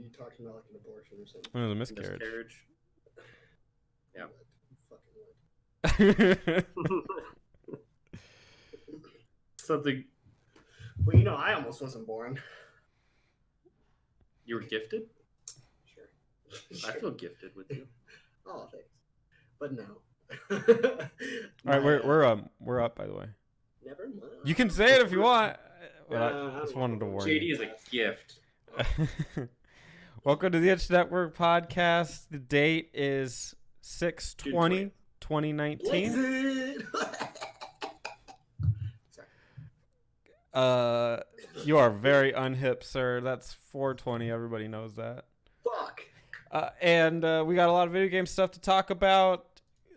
you talking about like an abortion or something? It was a miscarriage. Yeah. Something. Well, you know, I almost wasn't born. You were gifted? Sure. I feel gifted with you. Oh, thanks. But no. All right, we're up, by the way. Never mind. You can say it if you want. Well, I just wanted to warn you. JD is a gift. Welcome to the Itch Network podcast. The date is 6/20/2019. You are very unhip, sir. That's 420. Everybody knows that. Fuck. And we got a lot of video game stuff to talk about.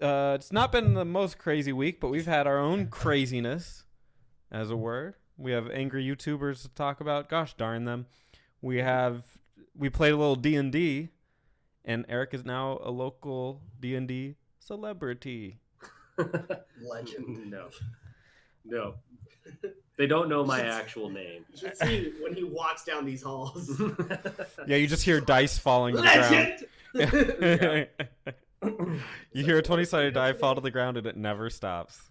It's not been the most crazy week, but we've had our own craziness, as a word. We have angry YouTubers to talk about. Gosh darn them. We played a little D&D, and Eric is now a local D&D celebrity. Legend. No. They don't know my actual name. You should see when he walks down these halls. Yeah, you just hear dice falling to the ground. You hear a 20-sided die fall to the ground, and it never stops.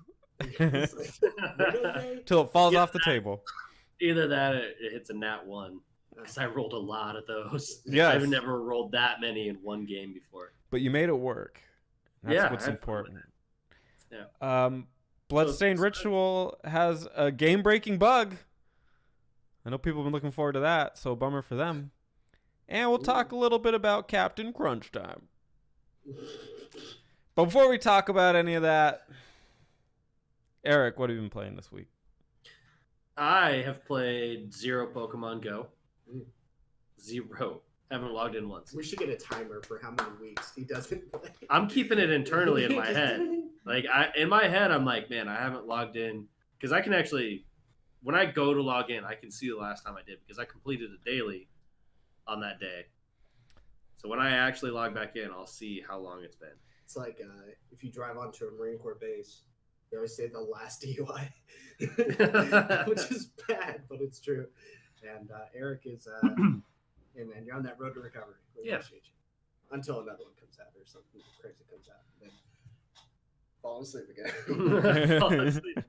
Till it falls off the table. Either that or it hits a nat 1. Because I rolled a lot of those. Yes. I've never rolled that many in one game before. But you made it work. That's what's important. Yeah. Bloodstained Ritual has a game-breaking bug. I know people have been looking forward to that, so bummer for them. And we'll talk a little bit about Captain Crunch Time. But before we talk about any of that, Eric, what have you been playing this week? I have played 0 Pokemon Go. 0. Haven't logged in once. We should get a timer for how many weeks he doesn't play. I'm keeping it internally in my head. Like in my head, I'm like, man, I haven't logged in because I can actually, when I go to log in, I can see the last time I did because I completed a daily on that day. So when I actually log back in, I'll see how long it's been. It's like if you drive onto a Marine Corps base, they always say the last DUI, which is bad, but it's true. And Eric is, hey man, you're on that road to recovery. We appreciate you. Until another one comes out or something crazy comes out. And then fall asleep again. Fall asleep.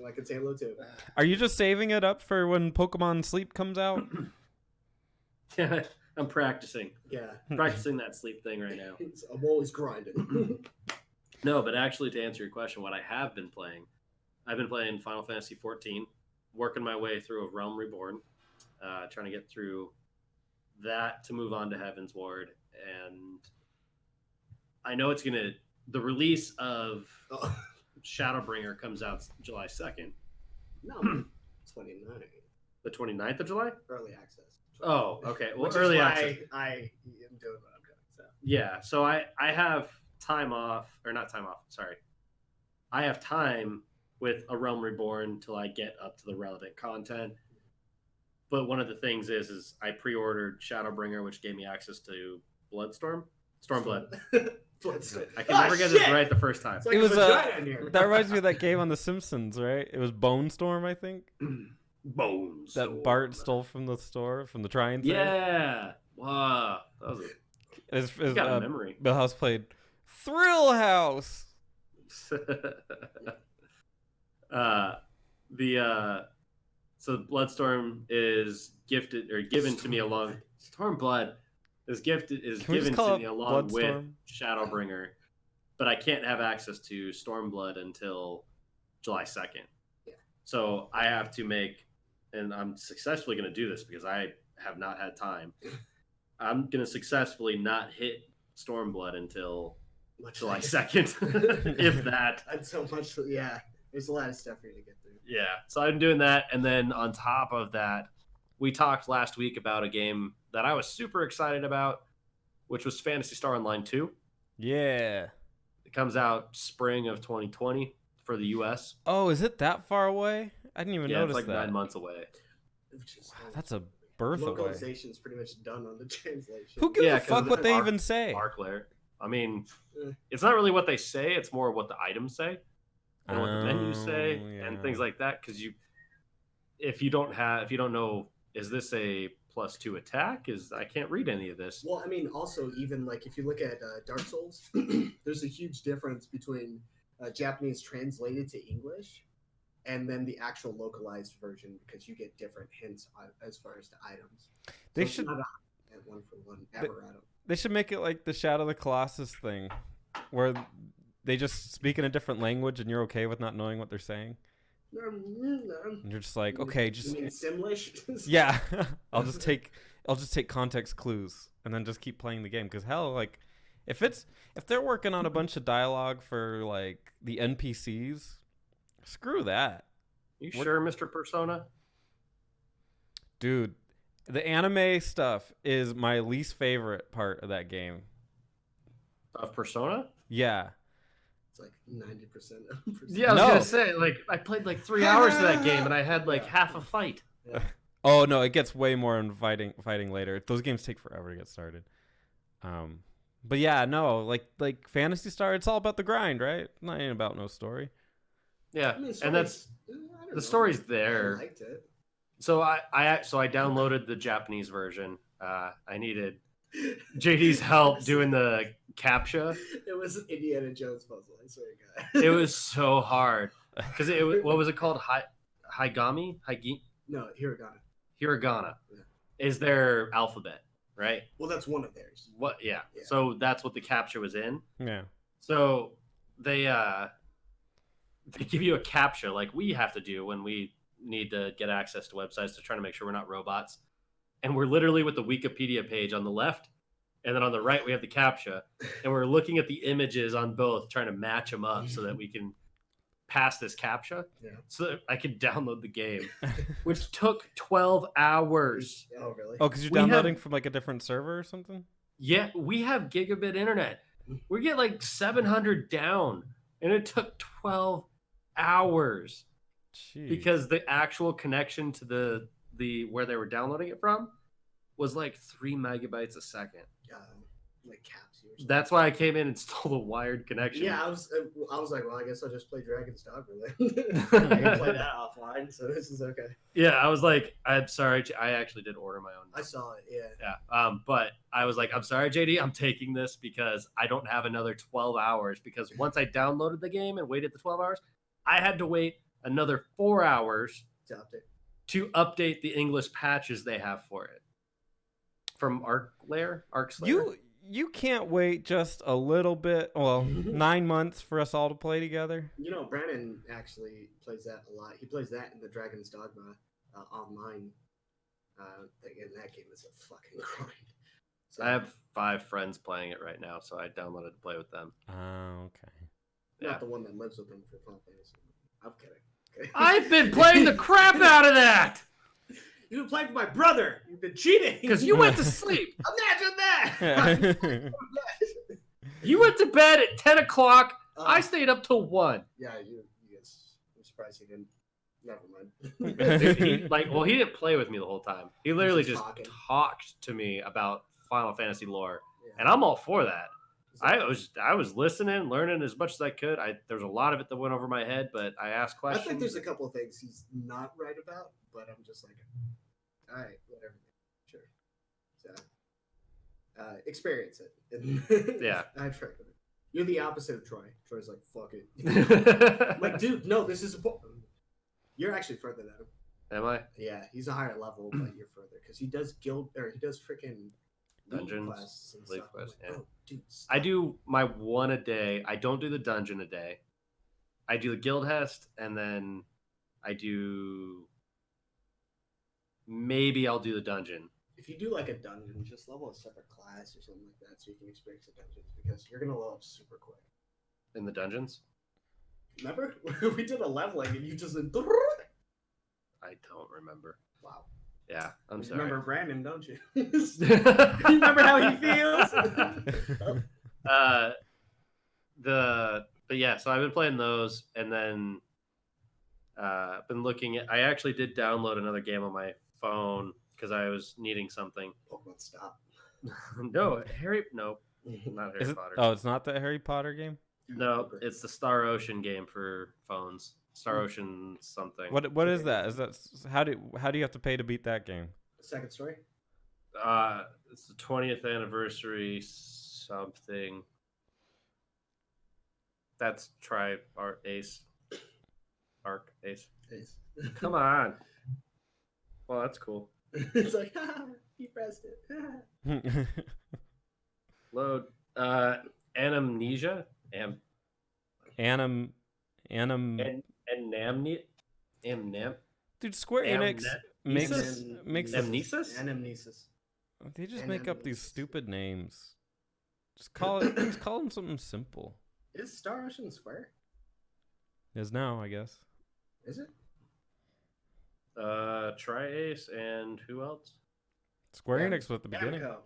Like it's Halo 2. Are you just saving it up for when Pokemon Sleep comes out? Yeah, I'm practicing. Yeah. Practicing that sleep thing right now. I'm always grinding. No, but actually to answer your question, what I have been playing, I've been playing Final Fantasy 14, working my way through A Realm Reborn, trying to get through that to move on to Heaven's Ward. And I know it's going to, the release of Shadowbringer comes out July 2nd. No, 29. The 29th of July? Early access. Oh, okay. Well, which early is why access. I am doing what I'm doing. So. Yeah, so I have time off, or not time off, sorry. I have time with A Realm Reborn till I get up to the relevant content. But one of the things is I pre-ordered Shadowbringer, which gave me access to Bloodstorm. Stormblood. I can never get this right the first time. Like it was that reminds me of that game on The Simpsons, right? It was Bone Storm, I think. Bone Storm. That Bart stole from the store, from the Try-and Save. Yeah. Wow. That was a got a memory. Bill House played Thrill House. So Bloodstorm is gifted or given to me along. Stormblood is given to me along with Shadowbringer, but I can't have access to Stormblood until July 2nd. Yeah. So I have to make, and I'm successfully going to do this because I have not had time. I'm going to successfully not hit Stormblood until July 2nd, if that. That's so much. Yeah, there's a lot of stuff for you to get through. Yeah, so I'm doing that, and then on top of that, we talked last week about a game that I was super excited about, which was Phantasy Star Online 2. Yeah. It comes out spring of 2020 for the U.S. Oh, is it that far away? I didn't even notice it's like that. 9 months away. Wow, that's a birth away. Localization's pretty much done on the translation. Who gives a fuck what they even say? Markler. I mean, it's not really what they say. It's more what the items say and what the menus say and things like that. Because if you don't know, is this a +2 attack? I can't read any of this. Well, I mean, also even like if you look at Dark Souls, there's a huge difference between Japanese translated to English and then the actual localized version because you get different hints as far as the items. They so should not a one for one ever. They should make it like the Shadow of the Colossus thing, where they just speak in a different language and you're okay with not knowing what they're saying. And you're just like, okay, just you mean Simlish? yeah. I'll just take context clues and then just keep playing the game. Because hell, like, if they're working on a bunch of dialogue for like the NPCs, screw that. You sure, Mr. Persona? Dude, the anime stuff is my least favorite part of that game. Of Persona? Yeah. It's like 90% of Persona. Yeah, I was gonna say, like, I played like 3 hours of that game and I had like half a fight. Yeah. Oh no, it gets way more in fighting later. Those games take forever to get started. But yeah, no, like Phantasy Star, it's all about the grind, right? Not ain't about no story. Yeah, I mean, and that's the story's there. I liked it. So I downloaded the Japanese version. I needed JD's help doing the CAPTCHA. It was an Indiana Jones puzzle. I swear to God. It was so hard because what was it called? Higami? No, Hiragana. Hiragana Yeah. is their alphabet, right? Well, that's one of theirs. What? Yeah. Yeah. So that's what the CAPTCHA was in. Yeah. So they give you a CAPTCHA like we have to do when we need to get access to websites to try to make sure we're not robots. And we're literally with the Wikipedia page on the left, and then on the right we have the CAPTCHA, and we're looking at the images on both, trying to match them up so that we can pass this CAPTCHA, so that I could download the game, which took 12 hours. Oh, really? Oh, because you're downloading from like a different server or something? Yeah, we have gigabit internet. We get like 700 down, and it took 12 hours. Jeez. Because the actual connection to the where they were downloading it from was like 3 megabytes a second. Like caps. That's why I came in and stole the wired connection. Yeah, I was like, well, I guess I'll just play Dragon's Dogma then. I can play that offline, so this is okay. Yeah, I was like, I'm sorry. I actually did order my own. I saw it. Yeah. Yeah. But I was like, I'm sorry, JD. I'm taking this because I don't have another 12 hours. Because once I downloaded the game and waited the 12 hours, I had to wait another 4 hours to update the English patches they have for it from ArcSlayer. You can't wait just a little bit. Well, 9 months for us all to play together. You know, Brandon actually plays that a lot. He plays that in the Dragon's Dogma online. And that game is a fucking grind. So I have 5 friends playing it right now, so I downloaded to play with them. Oh, okay. Not the one that lives with them for Final Fantasy. I'm kidding. I've been playing the crap out of that. You've been playing with my brother. You've been cheating. Because you went to sleep. Imagine that. You went to bed at 10 o'clock. I stayed up till 1. Yeah, you guys. I'm surprised he didn't. Never mind. Dude, he didn't play with me the whole time. He literally just talked to me about Final Fantasy lore, and I'm all for that. I was listening, learning as much as I could. There's a lot of it that went over my head, but I asked questions. I think there's a couple of things he's not right about, but I'm just like, all right, whatever, sure. So, experience it. Yeah, I try. You're the opposite of Troy. Troy's like, fuck it. I'm like, dude, no, this is important. You're actually further than him. Am I? Yeah, he's a higher level, but you're further because he does freaking dungeons, quests and leaf stuff. quests. Like, yeah. oh, dude, I do my 1 a day. I don't do the dungeon a day. I do the guild hest, and then I do. Maybe I'll do the dungeon. If you do like a dungeon, just level a separate class or something like that, so you can experience the dungeons because you're gonna level up super quick. In the dungeons. Remember, we did a leveling and you just. I don't remember. Wow. Yeah, I'm You sorry. remember Brandon, don't you? You remember how he feels? But yeah, so I've been playing those, and then been looking at. I actually did download another game on my phone because I was needing something. Pokemon Stop. No, not Harry Potter. Oh, it's not the Harry Potter game? No, it's the Star Ocean game for phones. Star Ocean something. What is that? Is that how do you have to pay to beat that game? Second story. It's the 20th anniversary something. That's Ace. Arc Ace. Ace. Come on. Well, that's cool. It's like, he pressed it. Load. Amnesia. Anam. Amnem. Dude, Square Enix makes Amnesis? Anamnesis. they just make up these stupid names. Just call them something simple. Is Star Ocean Square? Is now, I guess. Is it? Tri-Ace and who else? Square Enix was at the beginning. Namco.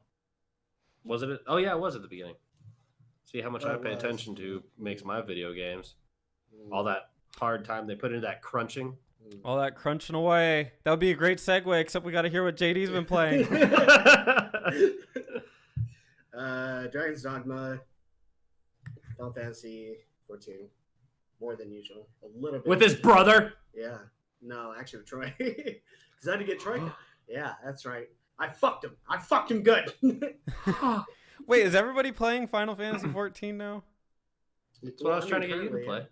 Was it? Oh yeah, it was at the beginning. See how much Oh, I it pay was. attention to makes my video games. All that hard time they put into that crunching. All that crunching away. That would be a great segue, except we got to hear what JD's been playing. Dragon's Dogma, Final Fantasy 14, more than usual. A little bit. With his brother. Yeah. No, actually with Troy. Because I had to get Troy. Yeah, that's right. I fucked him. I fucked him good. Wait, is everybody playing Final Fantasy 14 now? That's what I was trying to get you to currently, play.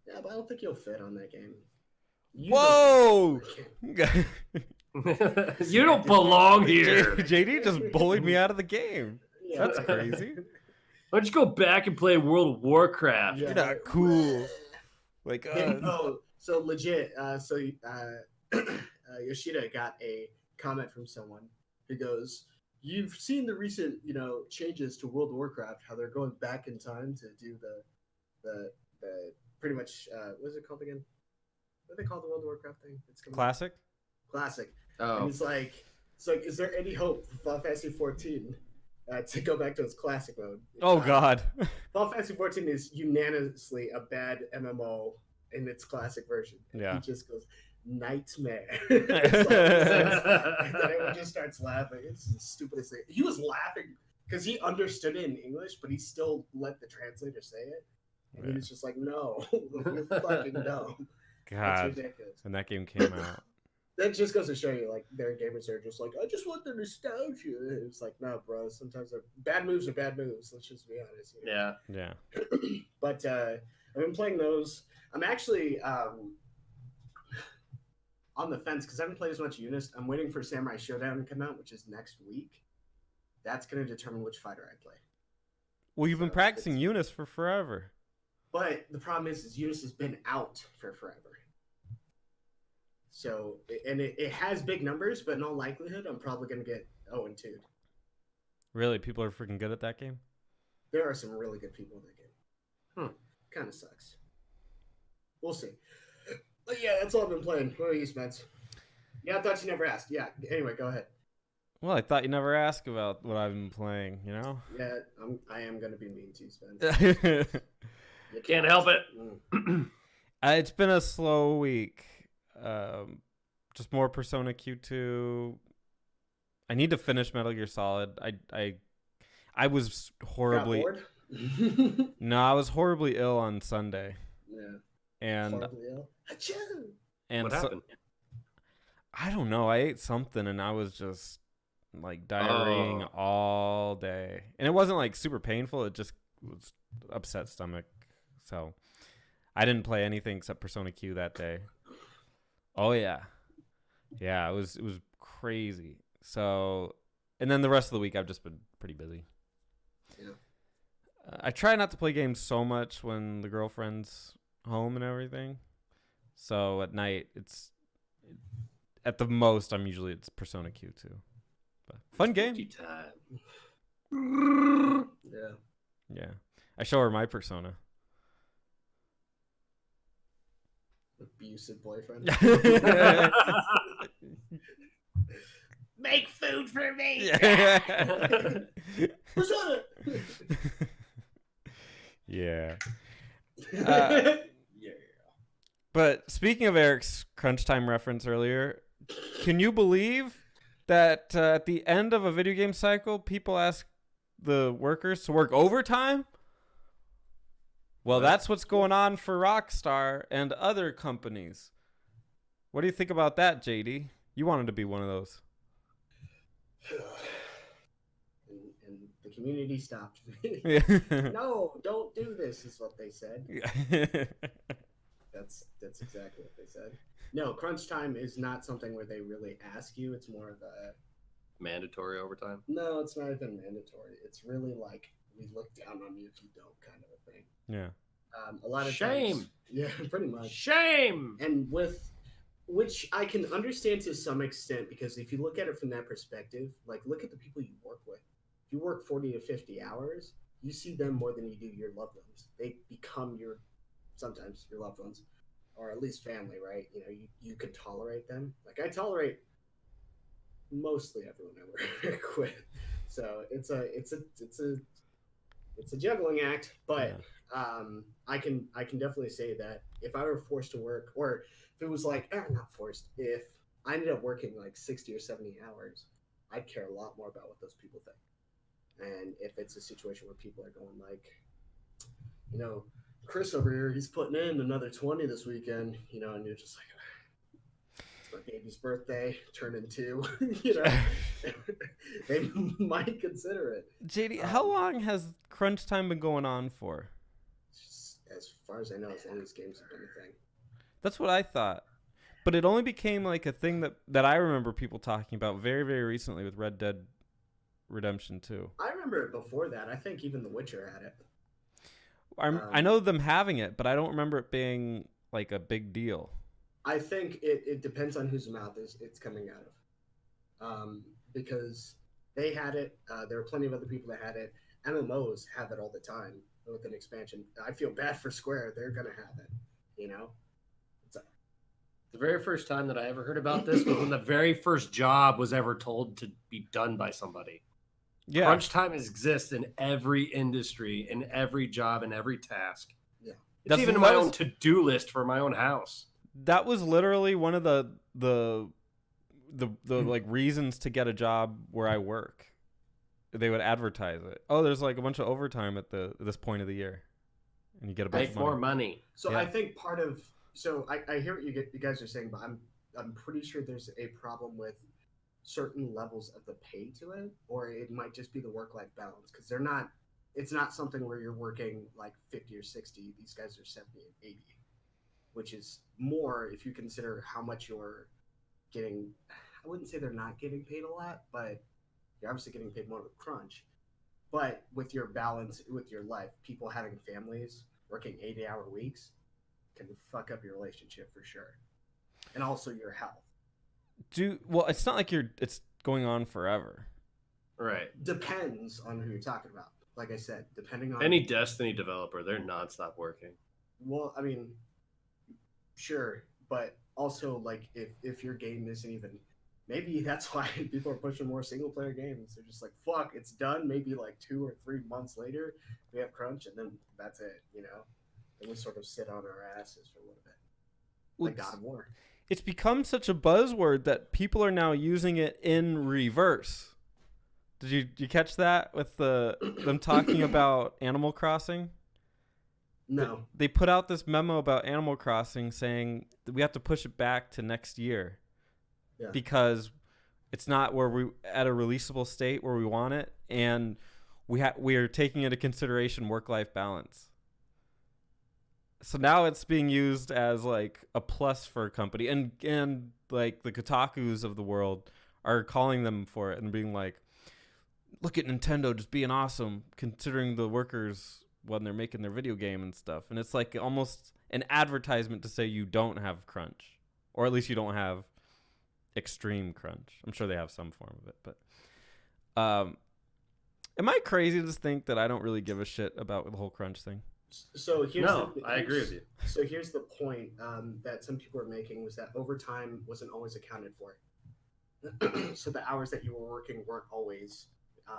Yeah, but I don't think you'll fit on that game. You Whoa! don't- You don't belong here. JD just bullied me out of the game. Yeah. That's crazy. Why don't you go back and play World of Warcraft? Yeah. You're not cool. Like, Oh, so legit. Yoshida got a comment from someone who goes, "You've seen the recent, changes to World of Warcraft. How they're going back in time to do the pretty much what is it called again? What do they call the World of Warcraft thing? It's coming classic? classic. Oh, And it's like, is there any hope for Final Fantasy 14 to go back to its classic mode? Oh, God. Final Fantasy 14 is unanimously a bad MMO in its classic version. Yeah. He just goes, nightmare. It's like, and then everyone just starts laughing. It's the stupidest thing. He was laughing because he understood it in English, but he still let the translator say it. And he Right. was just like, no, you're fucking dumb. That's God. ridiculous. And that game came out. That just goes to show you, like, their gamers are just like, I just want the nostalgia. It's like, no, bro. Sometimes bad moves are bad moves. Let's just be honest. yeah. Yeah. But I've been playing those. I'm actually on the fence because I haven't played as much Eunice. I'm waiting for Samurai Showdown to come out, which is next week. That's going to determine which fighter I play. Well, you've been So practicing it's- Eunice for forever. But the problem is Eunice has been out for forever. So, and it has big numbers, but in all likelihood, I'm probably going to get 0-2. Really? People are freaking good at that game? There are some really good people in that game. Hmm. Kind of sucks. We'll see. But yeah, that's all I've been playing. What are you, Spence? Yeah, I thought you never asked. Yeah, anyway, go ahead. Well, I thought you never asked about what I've been playing, you know? Yeah, I am going to be mean to you, Spence. You Can't help it. Mm. It's been a slow week. Just more Persona Q2. I need to finish Metal Gear Solid. I was horribly Got bored? no, I was horribly ill on Sunday, Yeah. and Horribly ill. Achoo! What happened? I don't know. I ate something and I was just like diarrheaing all day, and it wasn't like super painful. It just was upset stomach. So I didn't play anything except Persona Q that day. Oh yeah, it was crazy. So, and then the rest of the week I've just been pretty busy. Yeah. I try not to play games so much when the girlfriend's home and everything. So at night at the most it's Persona Q2. But fun game. Tea time. Yeah. Yeah. I show her my Persona. Abusive boyfriend. Make food for me! Persona! Yeah. Yeah. But speaking of Eric's crunch time reference earlier, can you believe that at the end of a video game cycle, people ask the workers to work overtime? Well, that's what's going on for Rockstar and other companies. What do you think about that, JD? You wanted to be one of those. And the community stopped me. Yeah. No, don't do this, is what they said. Yeah. That's exactly what they said. No, crunch time is not something where they really ask you. It's more of a Mandatory overtime. no. It's not even mandatory. It's really like we look down on you if you don't, kind of a thing. Yeah. A lot of Shame. times, yeah, pretty much. Shame. And with which I can understand to some extent, because if you look at it from that perspective, like look at the people you work with. If you work 40 to 50 hours, you see them more than you do your loved ones. They become sometimes your loved ones, or at least family, right? You know, you can tolerate them. Like I tolerate mostly everyone I work with. So it's a juggling act, but I can definitely say that if I were forced to work, or if it was like not forced, if I ended up working like 60 or 70 hours, I'd care a lot more about what those people think. And if it's a situation where people are going like, you know, Chris over here, he's putting in another 20 this weekend, you know, and you're just like, it's my baby's birthday, turning 2, you know, they might consider it. JD, how long has crunch time been going on for? As far as I know, as long as games have been a thing. That's what I thought. But it only became like a thing that I remember people talking about very, very recently with Red Dead Redemption 2. I remember it before that. I think even The Witcher had it. I know them having it, but I don't remember it being like a big deal. I think it depends on whose mouth it's coming out of. Because they had it. There were plenty of other people that had it. MMOs have it all the time with an expansion. I feel bad for Square. They're going to have it, you know? The very first time that I ever heard about this was when the very first job was ever told to be done by somebody. Yeah. Crunch time exists in every industry, in every job, in every task. Yeah. It's even in my own to-do list for my own house. That was literally one of the like reasons to get a job where I work. They would advertise it. Oh, there's like a bunch of overtime at this point of the year, and you get a bunch Make of money. more money. So Yeah. I think part of I hear what you guys are saying, but I'm pretty sure there's a problem with certain levels of the pay to it, or it might just be the work-life balance, because it's not something where you're working like 50 or 60. These guys are 70 and 80, which is more if you consider how much you're getting. I wouldn't say they're not getting paid a lot, but you're obviously getting paid more with crunch. But with your balance with your life, people having families, working 80-hour weeks can fuck up your relationship for sure, and also your health. Well, it's not like it's going on forever. Right. Depends on who you're talking about. Like I said, depending on Any Destiny developer, they're nonstop working. Well, I mean, sure, but also like if your game isn't even, maybe that's why people are pushing more single player games. They're just like, fuck, it's done. Maybe like 2 or 3 months later, we have crunch, and then that's it. You know, and we sort of sit on our asses for a little bit, like God of War. It's become such a buzzword that people are now using it in reverse. Did you catch that with them talking about Animal Crossing? No. They put out this memo about Animal Crossing saying that we have to push it back to next year. Yeah. Because it's not where we at a releasable state where we want it, and we are taking into consideration work-life balance. So now it's being used as like a plus for a company, and like the Kotakus of the world are calling them for it and being like, look at Nintendo just being awesome considering the workers when they're making their video game and stuff. And it's like almost an advertisement to say you don't have crunch, or at least you don't have extreme crunch. I'm sure they have some form of it, but am I crazy to think that I don't really give a shit about the whole crunch thing? So I agree with you. So here's the point that some people are making, was that overtime wasn't always accounted for. So the hours that you were working weren't always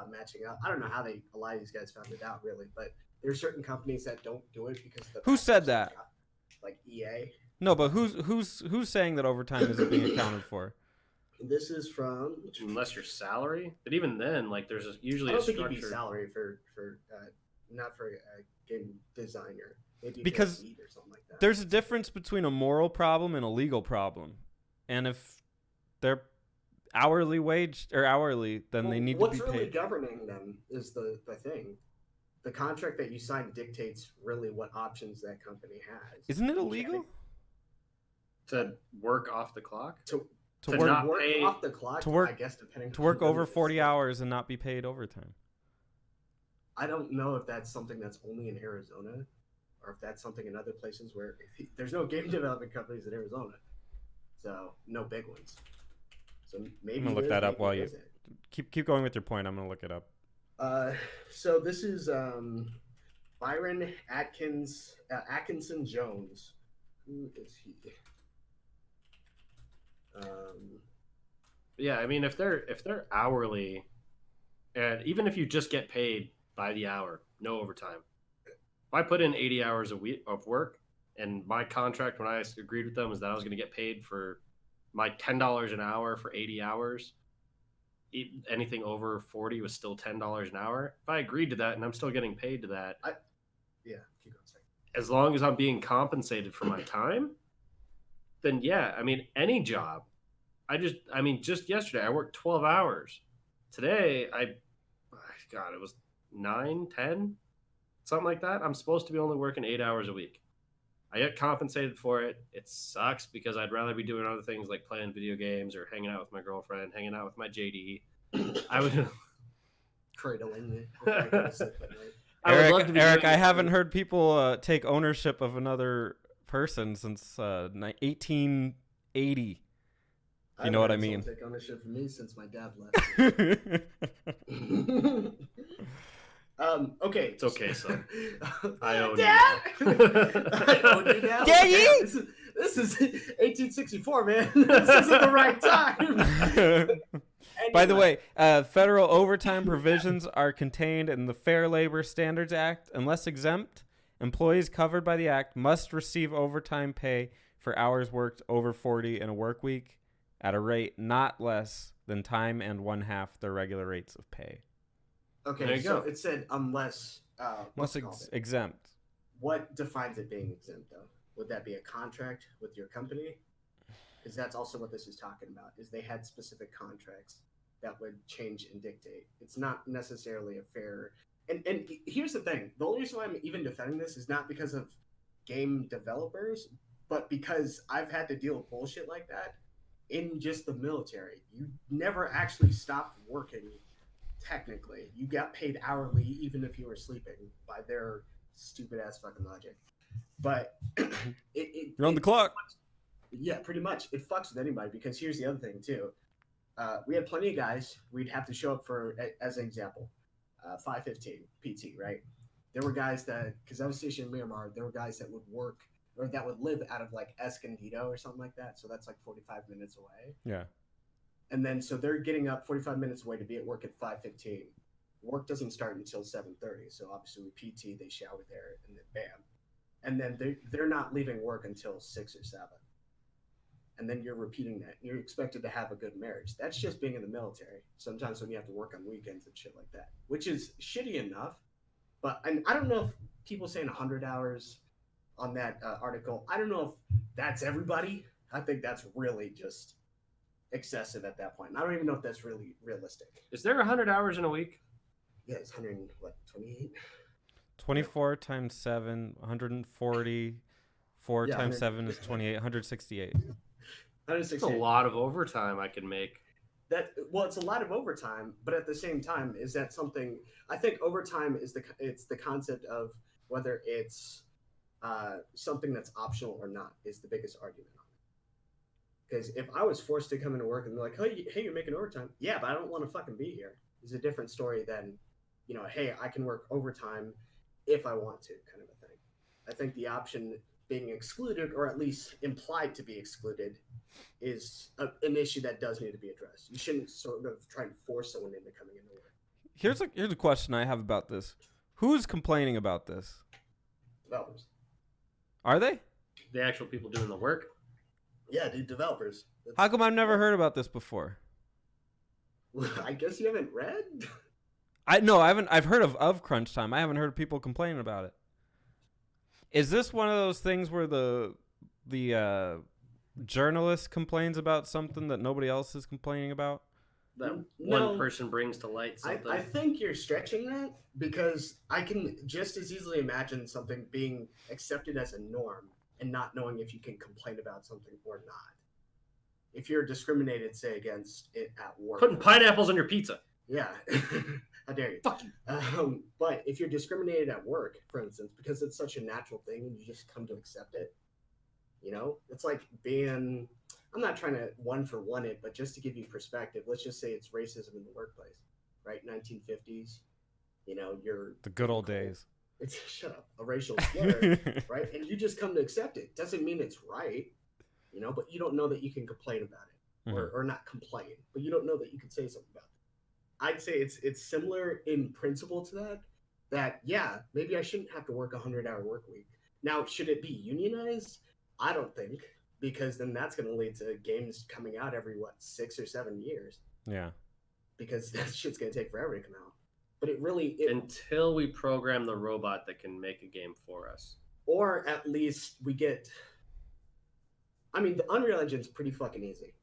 matching up. I don't know how a lot of these guys found it out, really, but there are certain companies that don't do it because Who said that? Like EA. No, but who's saying that overtime isn't being accounted for? This is from, Unless your salary, but even then, like there's usually I don't a think it'd be structure. salary for not for a game designer. Maybe Because for a lead or something like that. There's a difference between a moral problem and a legal problem. And if they're hourly wage or hourly, then they need to be What's really paid. governing them is the thing. The contract that you sign dictates really what options that company has. Isn't it You can't illegal To work off the clock? to to to work not work pay- off the clock? to work- I guess depending to work on over whether 40 it's- hours and not be paid overtime? I don't know if that's something that's only in Arizona, or if that's something in other places where there's no game development companies in Arizona, so no big ones. So maybe I'm gonna look it is, that up maybe while it you isn't. keep going with your point. I'm gonna look it up. So this is Byron Atkinson Jones. Who is he? Yeah, I mean, if they're hourly, and even if you just get paid by the hour, no overtime. If I put in 80 hours a week of work, and my contract when I agreed with them is that I was going to get paid for my $10 an hour for 80 hours. Anything over 40 was still $10 an hour. If I agreed to that and I'm still getting paid to that, Yeah, keep going. Sorry. as long as I'm being compensated for my time, then yeah, I mean, any job. Just yesterday I worked 12 hours. Today God, it was 9, 10, something like that. I'm supposed to be only working 8 hours a week. I get compensated for it. It sucks because I'd rather be doing other things like playing video games or hanging out with my girlfriend, hanging out with my JD. I would Cradling it. before I go to sleep at night. I would love to be Eric, doing I it. haven't heard people take ownership of another person since 1880. You I've know what had I mean? someone take ownership for me since my dad left. Okay. It's okay, son. I own you Dad! now. I own you now. Daddy! Damn, this is 1864, man. This isn't the right time. By the Anyway, way, federal overtime provisions are contained in the Fair Labor Standards Act. Unless exempt, employees covered by the act must receive overtime pay for hours worked over 40 in a work week at a rate not less than time and 1/2 their regular rates of pay. okay, There you so go. it said unless. What's Unless it called? exempt. What defines it being exempt, though? Would that be a contract with your company? Because that's also what this is talking about. Is they had specific contracts that would change and dictate. It's not necessarily a fair. And here's the thing: the only reason why I'm even defending this is not because of game developers, but because I've had to deal with bullshit like that in just the military. You never actually stopped working. Technically, you got paid hourly even if you were sleeping by their stupid ass fucking logic. But You're on the clock. Yeah, pretty much. It fucks with anybody because here's the other thing too. We had plenty of guys. We'd have to show up for, as an example, 5:15 PT. Right? There were guys that, because I was stationed in Myanmar, there were guys that would work or that would live out of like Escondido or something like that. So that's like 45 minutes away. Yeah. And then so they're getting up 45 minutes away to be at work at 5:15. Work doesn't start until 7:30. So obviously with PT they shower there and then bam. And then they're not leaving work until 6 or 7. And then you're repeating that. You're expected to have a good marriage. That's just being in the military. Sometimes when you have to work on weekends and shit like that, which is shitty enough. But I don't know if people saying 100 hours on that article, I don't know if that's everybody. I think that's really just excessive at that point. And I don't even know if that's really realistic. Is there 100 hours in a week? Yeah, it's 128. 24 times 7, 140. 4 Yeah, times 100. 7 is 28, 168. 168. It's a lot of overtime I can make. It's a lot of overtime, but at the same time, is that something? I think overtime is the concept of whether it's something that's optional or not is the biggest argument on it. Because if I was forced to come into work and be like, hey, you're making overtime, yeah, but I don't want to fucking be here. Is a different story than, hey, I can work overtime if I want to, kind of a thing. I think the option being excluded, or at least implied to be excluded, is an issue that does need to be addressed. You shouldn't sort of try and force someone into coming into work. Here's a question I have about this. Who's complaining about this? Developers. Are they? The actual people doing the work. Yeah, dude, developers. How come I've never heard about this before? I guess you haven't read? I haven't. I've heard of crunch time. I haven't heard people complaining about it. Is this one of those things where the journalist complains about something that nobody else is complaining about? That No. one person brings to light something. I think you're stretching that because I can just as easily imagine something being accepted as a norm and not knowing if you can complain about something or not. If you're discriminated, say, against it at work. Putting pineapples on your pizza. Yeah. How dare you? Fuck you. But if you're discriminated at work, for instance, because it's such a natural thing and you just come to accept it, it's like being, I'm not trying to one for one it, but just to give you perspective, let's just say it's racism in the workplace, right? 1950s, you're The good old days. It's shut up, a racial slur, right? And you just come to accept it. Doesn't mean it's right, but you don't know that you can complain about it or not complain, but you don't know that you can say something about it. I'd say it's similar in principle to that, yeah, maybe I shouldn't have to work a 100-hour work week. Now, should it be unionized? I don't think, because then that's going to lead to games coming out every, 6 or 7 years. Yeah. Because that shit's going to take forever to come out. But until we program the robot that can make a game for us. Or at least we get... I mean, the Unreal Engine's pretty fucking easy.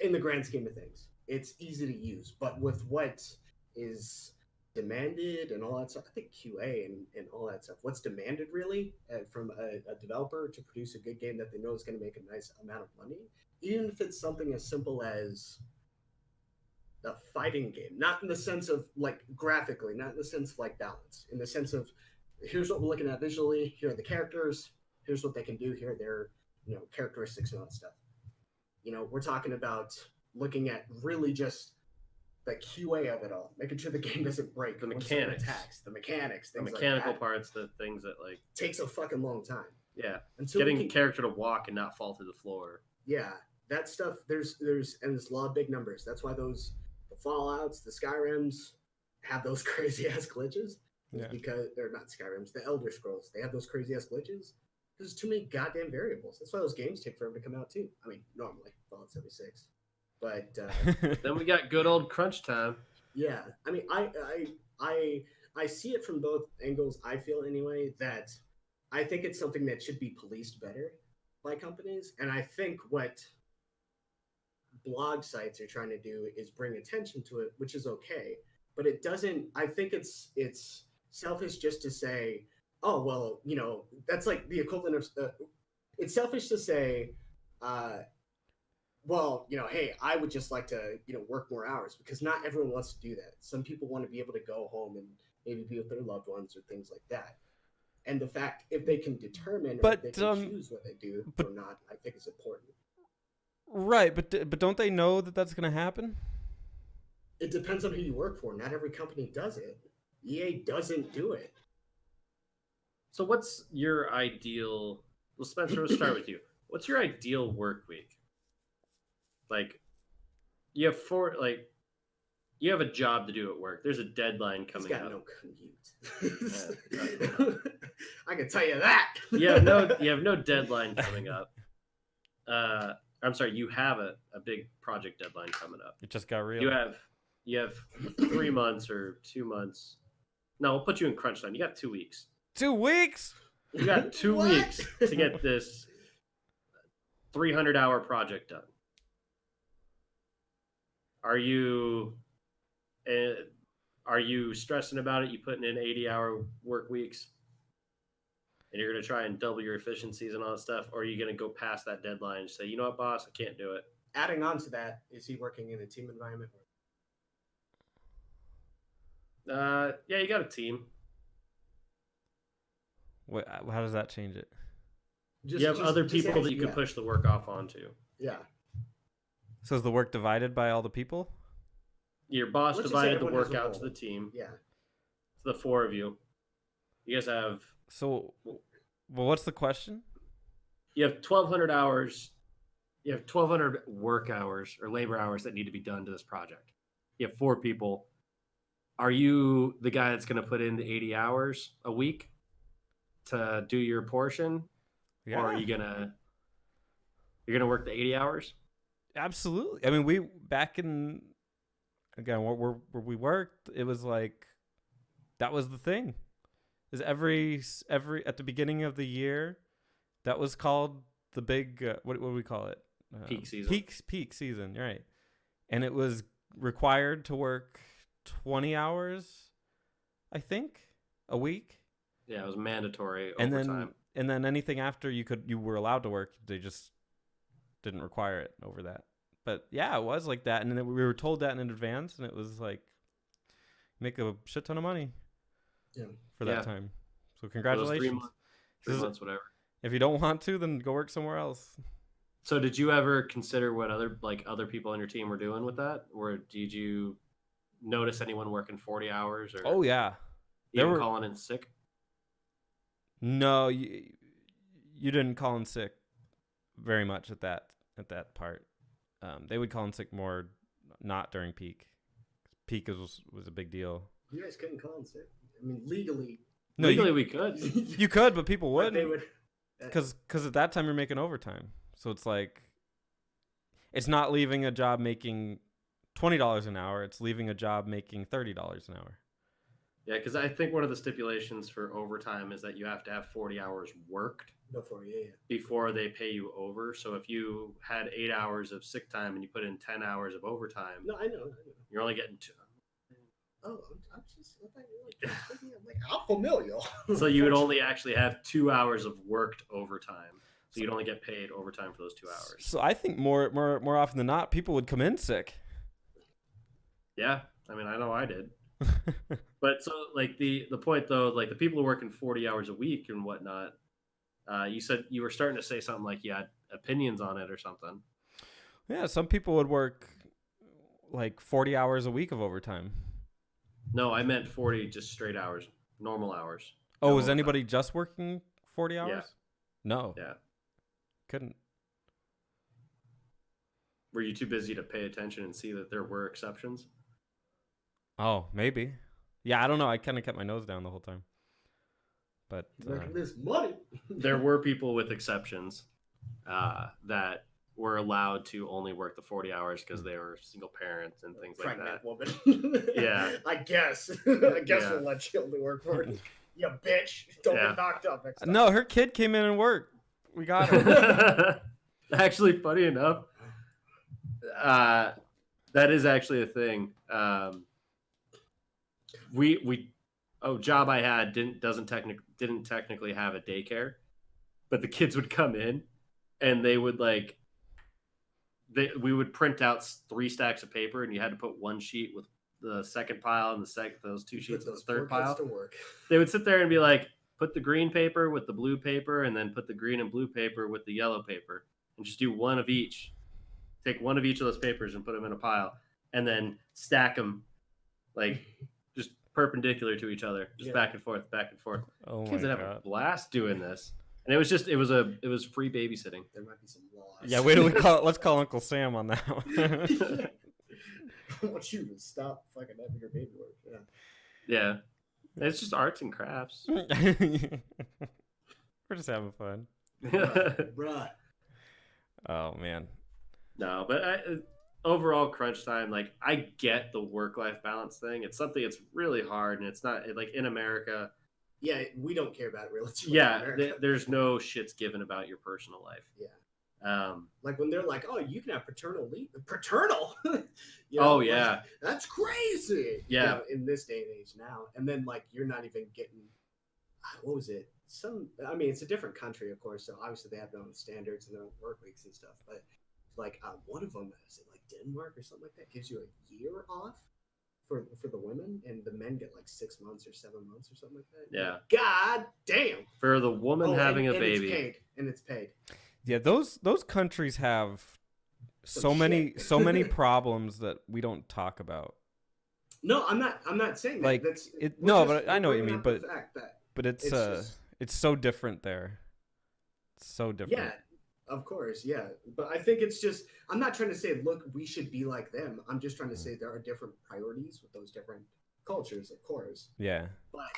In the grand scheme of things. It's easy to use, but with what is demanded and all that stuff, I think QA and all that stuff, what's demanded really from a developer to produce a good game that they know is going to make a nice amount of money, even if it's something as simple as a fighting game, not in the sense of like graphically, not in the sense of like balance, in the sense of here's what we're looking at visually, here are the characters, here's what they can do, here are their characteristics and all that stuff. We're talking about looking at really just the QA of it all, making sure the game doesn't break. The mechanics. The mechanics. The things mechanical like that. parts, the things that like... Takes a fucking long time. Yeah. Until getting a character to walk and not fall to the floor. Yeah. That stuff, there's a lot of big numbers. That's why the Fallouts, the Skyrims have those crazy-ass glitches. Yeah. Because they're not Skyrims, the Elder Scrolls, they have those crazy-ass glitches. There's too many goddamn variables. That's why those games take forever to come out, too. I mean, normally, Fallout 76. But then we got good old crunch time. Yeah, I mean, I see it from both angles. I feel anyway that I think it's something that should be policed better by companies, and I think what blog sites are trying to do is bring attention to it, which is okay. But it doesn't. I think it's selfish just to say, oh well, that's like the equivalent of. It's selfish to say. Well, hey, I would just like to, work more hours because not everyone wants to do that. Some people want to be able to go home and maybe be with their loved ones or things like that. And the fact, if they can determine or if they can choose what they do or not, I think is important. Right, but don't they know that that's going to happen? It depends on who you work for. Not every company does it. EA doesn't do it. So what's your ideal... Well, Spencer, let's start with you. What's your ideal work week? Like, you have you have a job to do at work. There's a deadline coming up. He's got no commute. I can tell you that. You have no deadline coming up. I'm sorry, you have a big project deadline coming up. It just got real. You have 3 months or 2 months. No, we'll put you in crunch time. You got 2 weeks. 2 weeks? You got 2 weeks to get this 300-hour project done. Are you stressing about it? You putting in 80-hour work weeks, and you're going to try and double your efficiencies and all that stuff, or are you going to go past that deadline and say, you know what, boss, I can't do it? Adding on to that, is he working in a team environment? Yeah, you got a team. Wait, how does that change it? You have other people that you can push the work off onto. Yeah. So is the work divided by all the people? Your boss divided the work out to the team. Yeah. To the 4 of you. You guys have... So, well, what's the question? You have 1,200 hours. You have 1,200 work hours or labor hours that need to be done to this project. You have 4 people. Are you the guy that's going to put in the 80 hours a week to do your portion? Yeah. Or are you you're gonna work the 80 hours? Absolutely. I mean, we back in again where we worked, it was like that was the thing. Is every at the beginning of the year, that was called the big what do we call it? Peak season. Peak season. You're right. And it was required to work 20 hours, I think, a week. Yeah, it was mandatory And overtime. then anything after you were allowed to work, they just didn't require it over that. But yeah, it was like that, and then we were told that in advance, and it was like make a shit ton of money for that time. So congratulations. 3 months, whatever. If you don't want to, then go work somewhere else. So did you ever consider what other people on your team were doing with that? Or did you notice anyone working 40 hours or Oh yeah. even calling in sick? No, you didn't call in sick very much at that part. They would call in sick more not during peak. Peak was a big deal. You guys couldn't call in sick. I mean, legally. No, legally we could. You could, but people wouldn't. They would. Because at that time you're making overtime, so it's like it's not leaving a job making $20 an hour. It's leaving a job making $30 an hour. Yeah, because I think one of the stipulations for overtime is that you have to have 40 hours worked before they pay you over. So if you had 8 hours of sick time and you put in 10 hours of overtime, no, I know. You're only getting 2. Oh, I'm just like I'm familiar. So you would only actually have 2 hours of worked overtime. So you'd only get paid overtime for those 2 hours. So I think more often than not, people would come in sick. Yeah, I mean, I know I did. But so like the point though, like the people who work in 40 hours a week and whatnot, you said you were starting to say something like you had opinions on it or something. Yeah, some people would work like 40 hours a week of overtime. No, I meant 40 just straight hours, normal hours. Oh, No was overtime. anybody just working 40 hours? Yeah. No. Yeah. Couldn't. Were you too busy to pay attention and see that there were exceptions? Oh, maybe. Yeah, I don't know. I kind of kept my nose down the whole time. But Making this money. There were people with exceptions that were allowed to only work the 40 hours because they were single parents and things like Pregnant that. woman. Yeah. I guess Yeah. we'll let you only work for it. You bitch. Don't Yeah. get knocked up next time. no, her kid came in and worked. We got her. Actually, funny enough, that is actually a thing. Job I had didn't technically have a daycare, but the kids would come in and they would we would print out 3 stacks of paper and you had to put one sheet with the second pile and those 2 sheets with the third pile. To work. They would sit there and be like, put the green paper with the blue paper and then put the green and blue paper with the yellow paper and just do one of each. Take one of each of those papers and put them in a pile and then stack them like just perpendicular to each other, just back and forth, back and forth. Oh Kids my would have God. a blast doing this. And it was free babysitting. There might be some laws. Yeah, wait till let's call Uncle Sam on that one. I want you to stop fucking having your baby work. Yeah. It's just arts and crafts. We're just having fun. Bruh. Oh man. No, but overall crunch time, like I get the work-life balance thing. It's something that's really hard, and it's not like in America. Yeah, we don't care about it really. Yeah, there's no shits given about your personal life. Yeah. Like when they're like, "Oh, you can have paternal leave." Paternal. Oh yeah, like, that's crazy. Yeah. In this day and age now, and then like you're not even getting. What was it? It's a different country, of course. So obviously they have their own standards and their own work weeks and stuff. But like one of them is it like Denmark or something like that gives you a year off for the women, and the men get like 6 months or 7 months or something like that. Yeah. God damn. For the woman having a baby, it's paid. Yeah, those countries have so many problems that we don't talk about. No, I'm not saying that. Like That's it. we're No, just- but I know what you we're mean. bringing But up the fact that it's just- it's so different there. It's so different. yeah, of course, yeah. But I think it's just I'm not trying to say look we should be like them. I'm just trying to say there are different priorities with those different cultures, of course. Yeah. But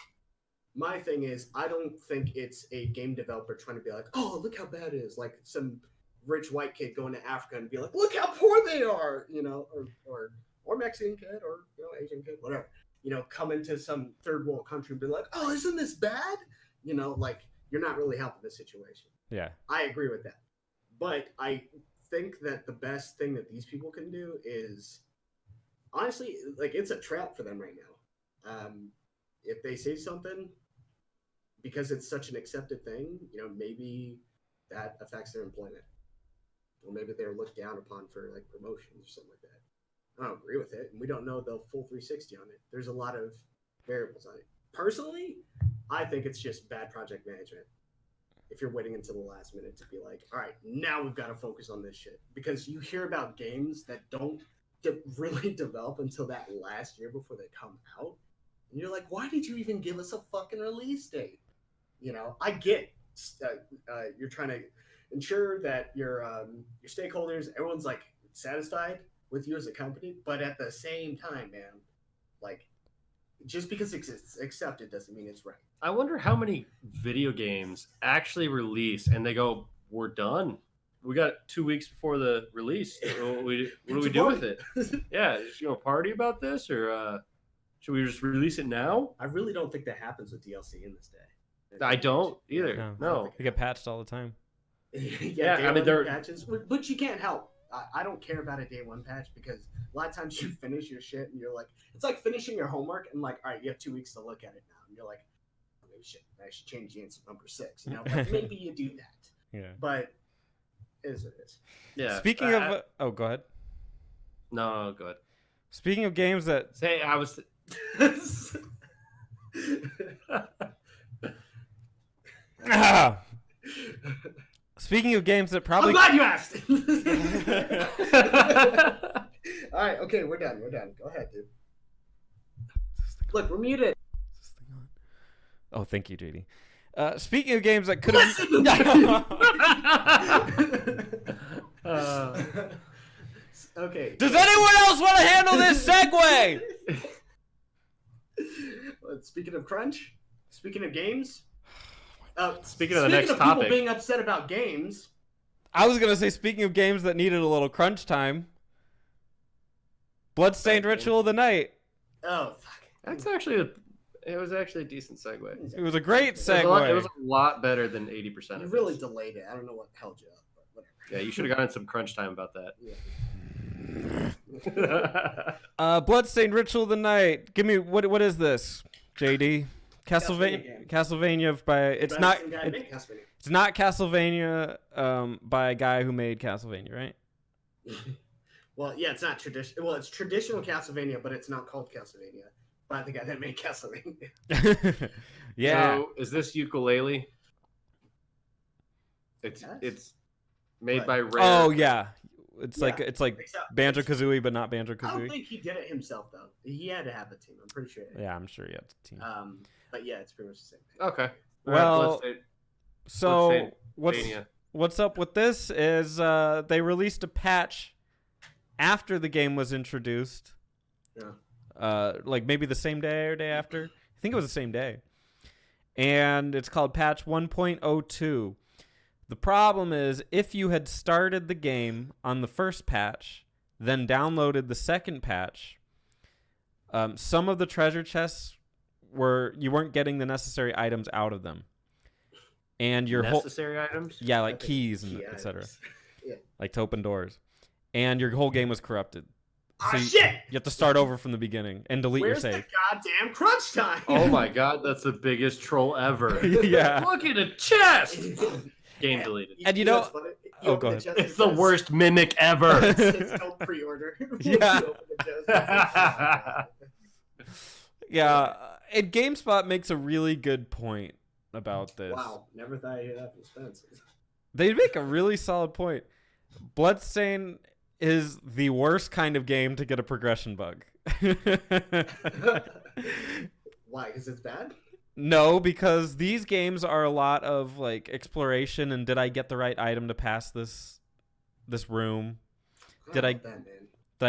my thing is, I don't think it's a game developer trying to be like, oh, look how bad it is. Like some rich white kid going to Africa and be like, look how poor they are, or Mexican kid or Asian kid, whatever. Come into some third world country and be like, oh, isn't this bad? Like you're not really helping the situation. Yeah. I agree with that. But I think that the best thing that these people can do is honestly, like it's a trap for them right now. If they say something because it's such an accepted thing, maybe that affects their employment, or maybe they're looked down upon for like promotions or something like that. I don't agree with it, and we don't know the full 360 on it. There's a lot of variables on it. Personally, I think it's just bad project management. If you're waiting until the last minute to be like, all right, now we've got to focus on this shit, because you hear about games that don't really develop until that last year before they come out, and you're like, why did you even give us a fucking release date? I get you're trying to ensure that your stakeholders, everyone's like satisfied with you as a company, but at the same time, man, like just because it's accepted doesn't mean it's right. I wonder how many video games actually release and they go, "We're done. We got 2 weeks before the release. What do we do with it? Yeah, party about this, or should we just release it now?" I really don't think that happens with DLC in this day. I don't either. No. They get patched all the time. Yeah, I mean they're patches, but you can't help. I don't care about a day one patch, because a lot of times you finish your shit and you're like, it's like finishing your homework and like, all right, you have 2 weeks to look at it now, and you're like, maybe I should change the answer number 6. Like maybe you do that. Yeah. But it is what it is. Yeah. Speaking of, go ahead. No, go ahead. Speaking of games that say, I was. Speaking of games that probably. I'm glad you asked. All right, okay, we're done. Go ahead, dude. Look, we're muted. Oh, thank you, JD. Speaking of games that could have. Okay. Does anyone else want to handle this segue? Speaking of crunch, speaking of games, speaking of the next topic, people being upset about games. I was gonna say, speaking of games that needed a little crunch time, Bloodstained Ritual of the Night. Oh fuck! It was actually a decent segue. It was a great segue. It was a lot better than 80%. You really delayed it. I don't know what held you up, but whatever. Yeah, you should have gotten some crunch time about that. Yeah. Bloodstained Ritual of the Night. Give me what is this, JD? Castlevania by it's not Castlevania by a guy who made Castlevania, right? Well, yeah, it's not traditional. Well, it's traditional Castlevania, but it's not called Castlevania by the guy that made Castlevania. Yeah. So, is this ukulele? It's made by Rare. Oh yeah. It's like Banjo Kazooie, but not Banjo Kazooie. I don't think he did it himself though. He had to have a team. I'm pretty sure. Yeah, I'm sure he had a team. But yeah, it's pretty much the same thing. Okay. Well, so what's up with this is they released a patch after the game was introduced. Yeah. Like maybe the same day or day after. I think it was the same day. And it's called patch 1.02. The problem is, if you had started the game on the first patch, then downloaded the second patch, some of the treasure chests you weren't getting the necessary items out of them, and your necessary items, yeah, like keys and etc. Yeah. Like to open doors, and your whole game was corrupted. So shit! You have to start over from the beginning and delete your save. Where's the goddamn crunch time? Oh my god, that's the biggest troll ever. Yeah. Look at a chest. Game deleted. And you know, go ahead. It's the worst mimic ever. It's no pre-order. Yeah. Yeah, and GameSpot makes a really good point about this. Wow, never thought I'd hear that from Spence. They make a really solid point. Bloodstained is the worst kind of game to get a progression bug. Why? Because it's bad? No, because these games are a lot of like exploration and did I get the right item to pass this room? Did I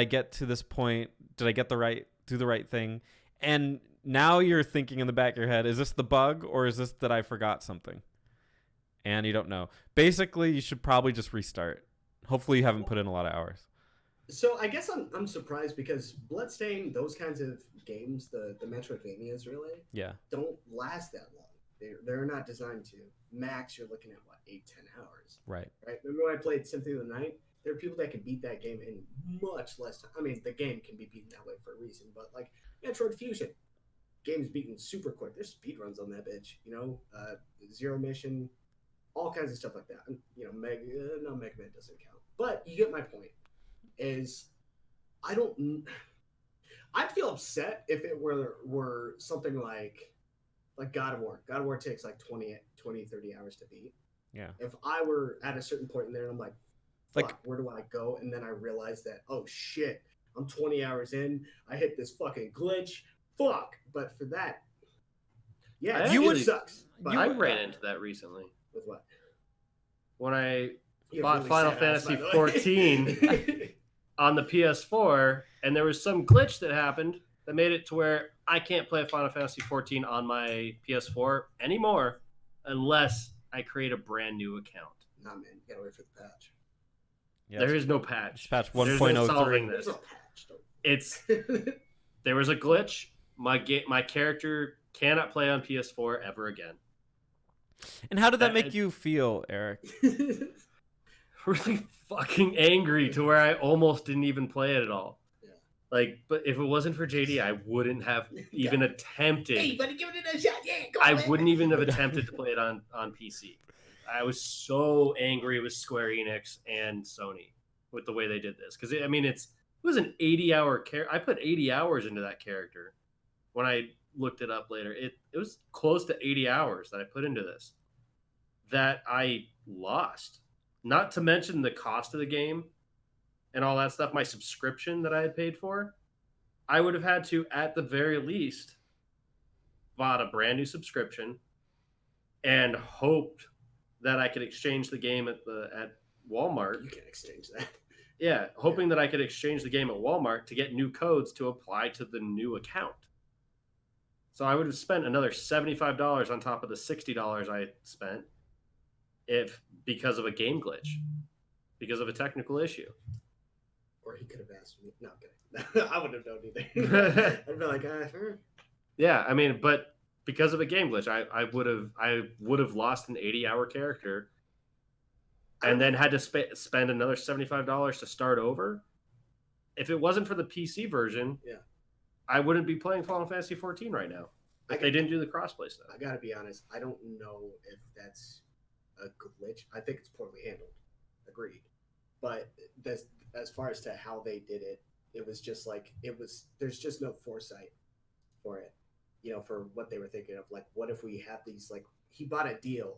get to this point? Did I get do the right thing? And now you're thinking in the back of your head, is this the bug or is this that I forgot something? And you don't know. Basically, you should probably just restart. Hopefully you haven't put in a lot of hours. So I guess I'm surprised because Bloodstained, those kinds of games, the Metroidvanias really, yeah, don't last that long. They're not designed to. Max, you're looking at what 8-10 hours. Right. Right. Remember when I played Symphony of the Night? There are people that can beat that game in much less time. I mean, the game can be beaten that way for a reason, but like Metroid Fusion, game's beaten super quick. There's speed runs on that bitch. Zero Mission, all kinds of stuff like that. Mega Man doesn't count, but you get my point. Is I'd feel upset if it were something like God of War. God of War takes like 20, 30 hours to beat. Yeah. If I were at a certain point in there and I'm like, fuck, where do I go? And then I realize that, oh shit, I'm 20 hours in. I hit this fucking glitch. Fuck. But for that, yeah, it sucks. But I ran into that recently. With what? When I bought really Final Fantasy 14 on the PS4, and there was some glitch that happened that made it to where I can't play Final Fantasy 14 on my PS4 anymore unless I create a brand new account. Nah, man, you gotta wait for the patch. Yes. There is no patch. It's patch 1.03. There's no patch. It's there was a glitch. My character cannot play on PS4 ever again. And how did that make you feel, Eric? Really fucking angry to where I almost didn't even play it at all. Yeah. Like, but if it wasn't for JD, I wouldn't have even attempted. Hey, buddy, give it a shot. Yeah, I wouldn't even have attempted to play it on PC. I was so angry with Square Enix and Sony with the way they did this. Because, it was an 80-hour character. I put 80 hours into that character when I looked it up later. It was close to 80 hours that I put into this that I lost. Not to mention the cost of the game and all that stuff, my subscription that I had paid for. I would have had to, at the very least, bought a brand new subscription and hoped that I could exchange the game at Walmart. You can exchange that. Yeah, hoping that I could exchange the game at Walmart to get new codes to apply to the new account. So I would have spent another $75 on top of the $60 I spent because of a game glitch, because of a technical issue. Or he could have asked me. No, okay. I wouldn't have known either. I'd be like, Yeah, but because of a game glitch, I would have lost an 80-hour character, and then had to spend another $75 to start over. If it wasn't for the PC version, I wouldn't be playing Final Fantasy 14 right now. They didn't do the crossplay stuff. I gotta be honest. I don't know if that's a glitch. I think it's poorly handled. Agreed. But as far as to how they did it, it was just like there's just no foresight for it. For what they were thinking of. Like, what if we have these, like, he bought a deal.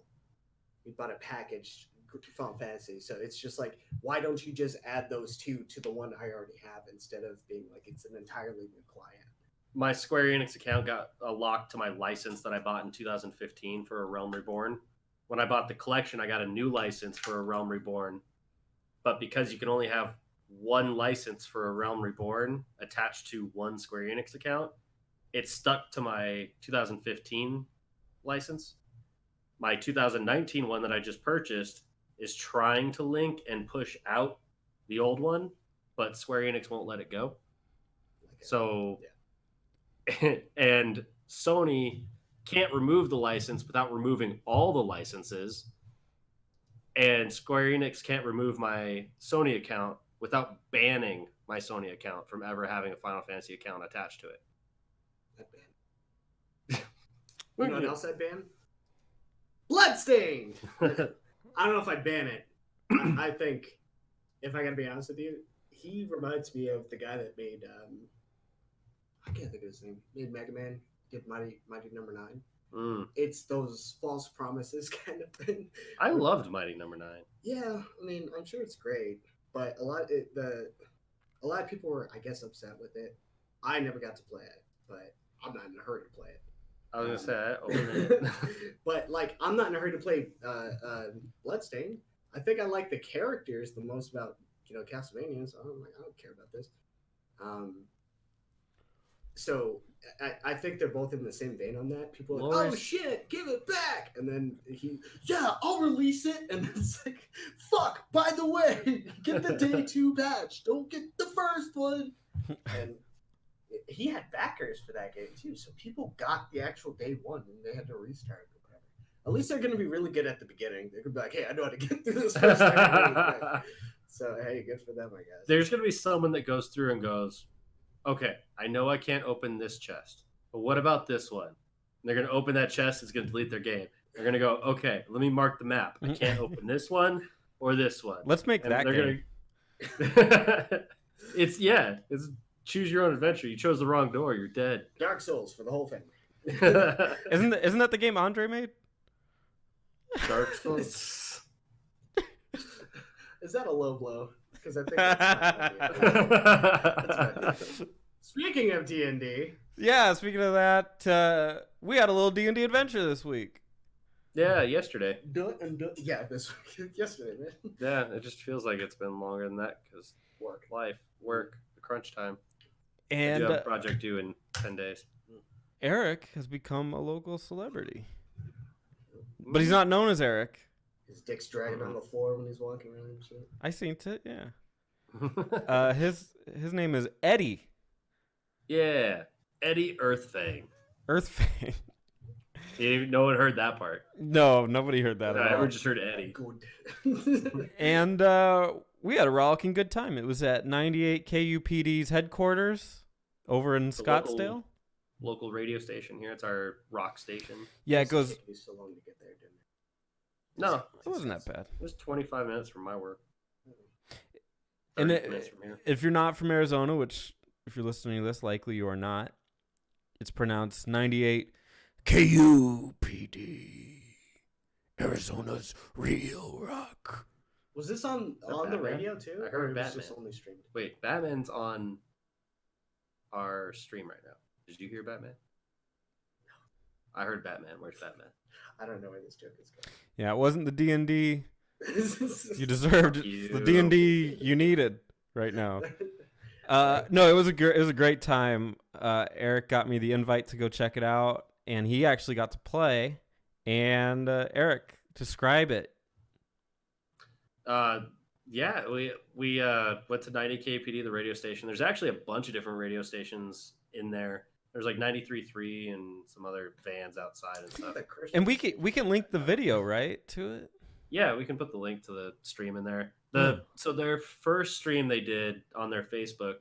He bought a package Final Fantasy. So it's just like, why don't you just add those two to the one I already have instead of being like it's an entirely new client? My Square Enix account got a lock to my license that I bought in 2015 for A Realm Reborn. When I bought the collection, I got a new license for A Realm Reborn. But because you can only have one license for A Realm Reborn attached to one Square Enix account, it stuck to my 2015 license. My 2019 one that I just purchased is trying to link and push out the old one, but Square Enix won't let it go. Okay. So, and Sony can't remove the license without removing all the licenses, and Square Enix can't remove my Sony account without banning my Sony account from ever having a Final Fantasy account attached to it. You know what else I'd ban? Bloodstained! I don't know if I'd ban it. I think, if I gotta be honest with you, he reminds me of the guy that made, I can't think of his name, made Mega Man, did Mighty Number 9. It's those false promises kind of thing. I loved Mighty Number 9. Yeah, I'm sure it's great, but a lot of people were, I guess, upset with it. I never got to play it, but I'm not in a hurry to play it. I was gonna say I own it. But I'm not in a hurry to play Bloodstained. I think I like the characters the most about Castlevania, so I don't care about this. So I think they're both in the same vein on that. People are like, oh shit, give it back, and then I'll release it, and it's like, fuck. By the way, get the day 2 patch. Don't get the first one. And he had backers for that game too, so people got the actual day 1 and they had to restart or At least they're going to be really good at the beginning. They're going to be like, hey, I know how to get through this first area really quick. So, hey, good for them, I guess. There's going to be someone that goes through and goes, okay, I know I can't open this chest, but what about this one? And they're going to open that chest. It's going to delete their game. They're going to go, okay, let me mark the map. I can't open this one or this one. Let's make And that game. It's choose your own adventure. You chose the wrong door. You're dead. Dark Souls for the whole family. Isn't that the game Andre made? Dark Souls. Is that a low blow? Because I think that's Speaking of D&D. Yeah, speaking of that, we had a little D&D adventure this week. Yeah, yesterday. Yeah, this yesterday, man. Yeah, it just feels like it's been longer than that because work, the crunch time. And I do have a project due in 10 days. Eric has become a local celebrity. But he's not known as Eric. His dick's dragging on the floor when he's walking around and shit. I seen it, yeah. His name is Eddie. Yeah, Eddie Earthfang. Earthfang. No one heard that part. No, nobody heard that at all. We just heard Eddie. Good. And we had a rollicking good time. It was at 98 KUPD's headquarters over in Scottsdale. Local radio station here. It's our rock station. Yeah, it goes. It so long to get there, didn't it? No, It wasn't that bad. it was 25 minutes from my work. And 30 minutes from here. if you're not from Arizona, which if you're listening to this, likely you are not, it's pronounced 98 KUPD, Arizona's real rock. Was this on the Batman? radio too? I heard or it was Batman. just only streamed? Wait, Batman's on our stream right now. Did you hear Batman? No. I heard Batman. Where's Batman? I don't know where this joke is going. Yeah, it wasn't the D&D you deserved. You. The D&D you needed right now. No, it was a great time. Eric got me the invite to go check it out, and he actually got to play. And Eric, describe it. Yeah, we went to 90 KPD, the radio station. There's actually a bunch of different radio stations in there. There's like 93.3 and some other vans outside and stuff. And we can link the video, right, to it? Yeah, we can put the link to the stream in there. So their first stream they did on their Facebook,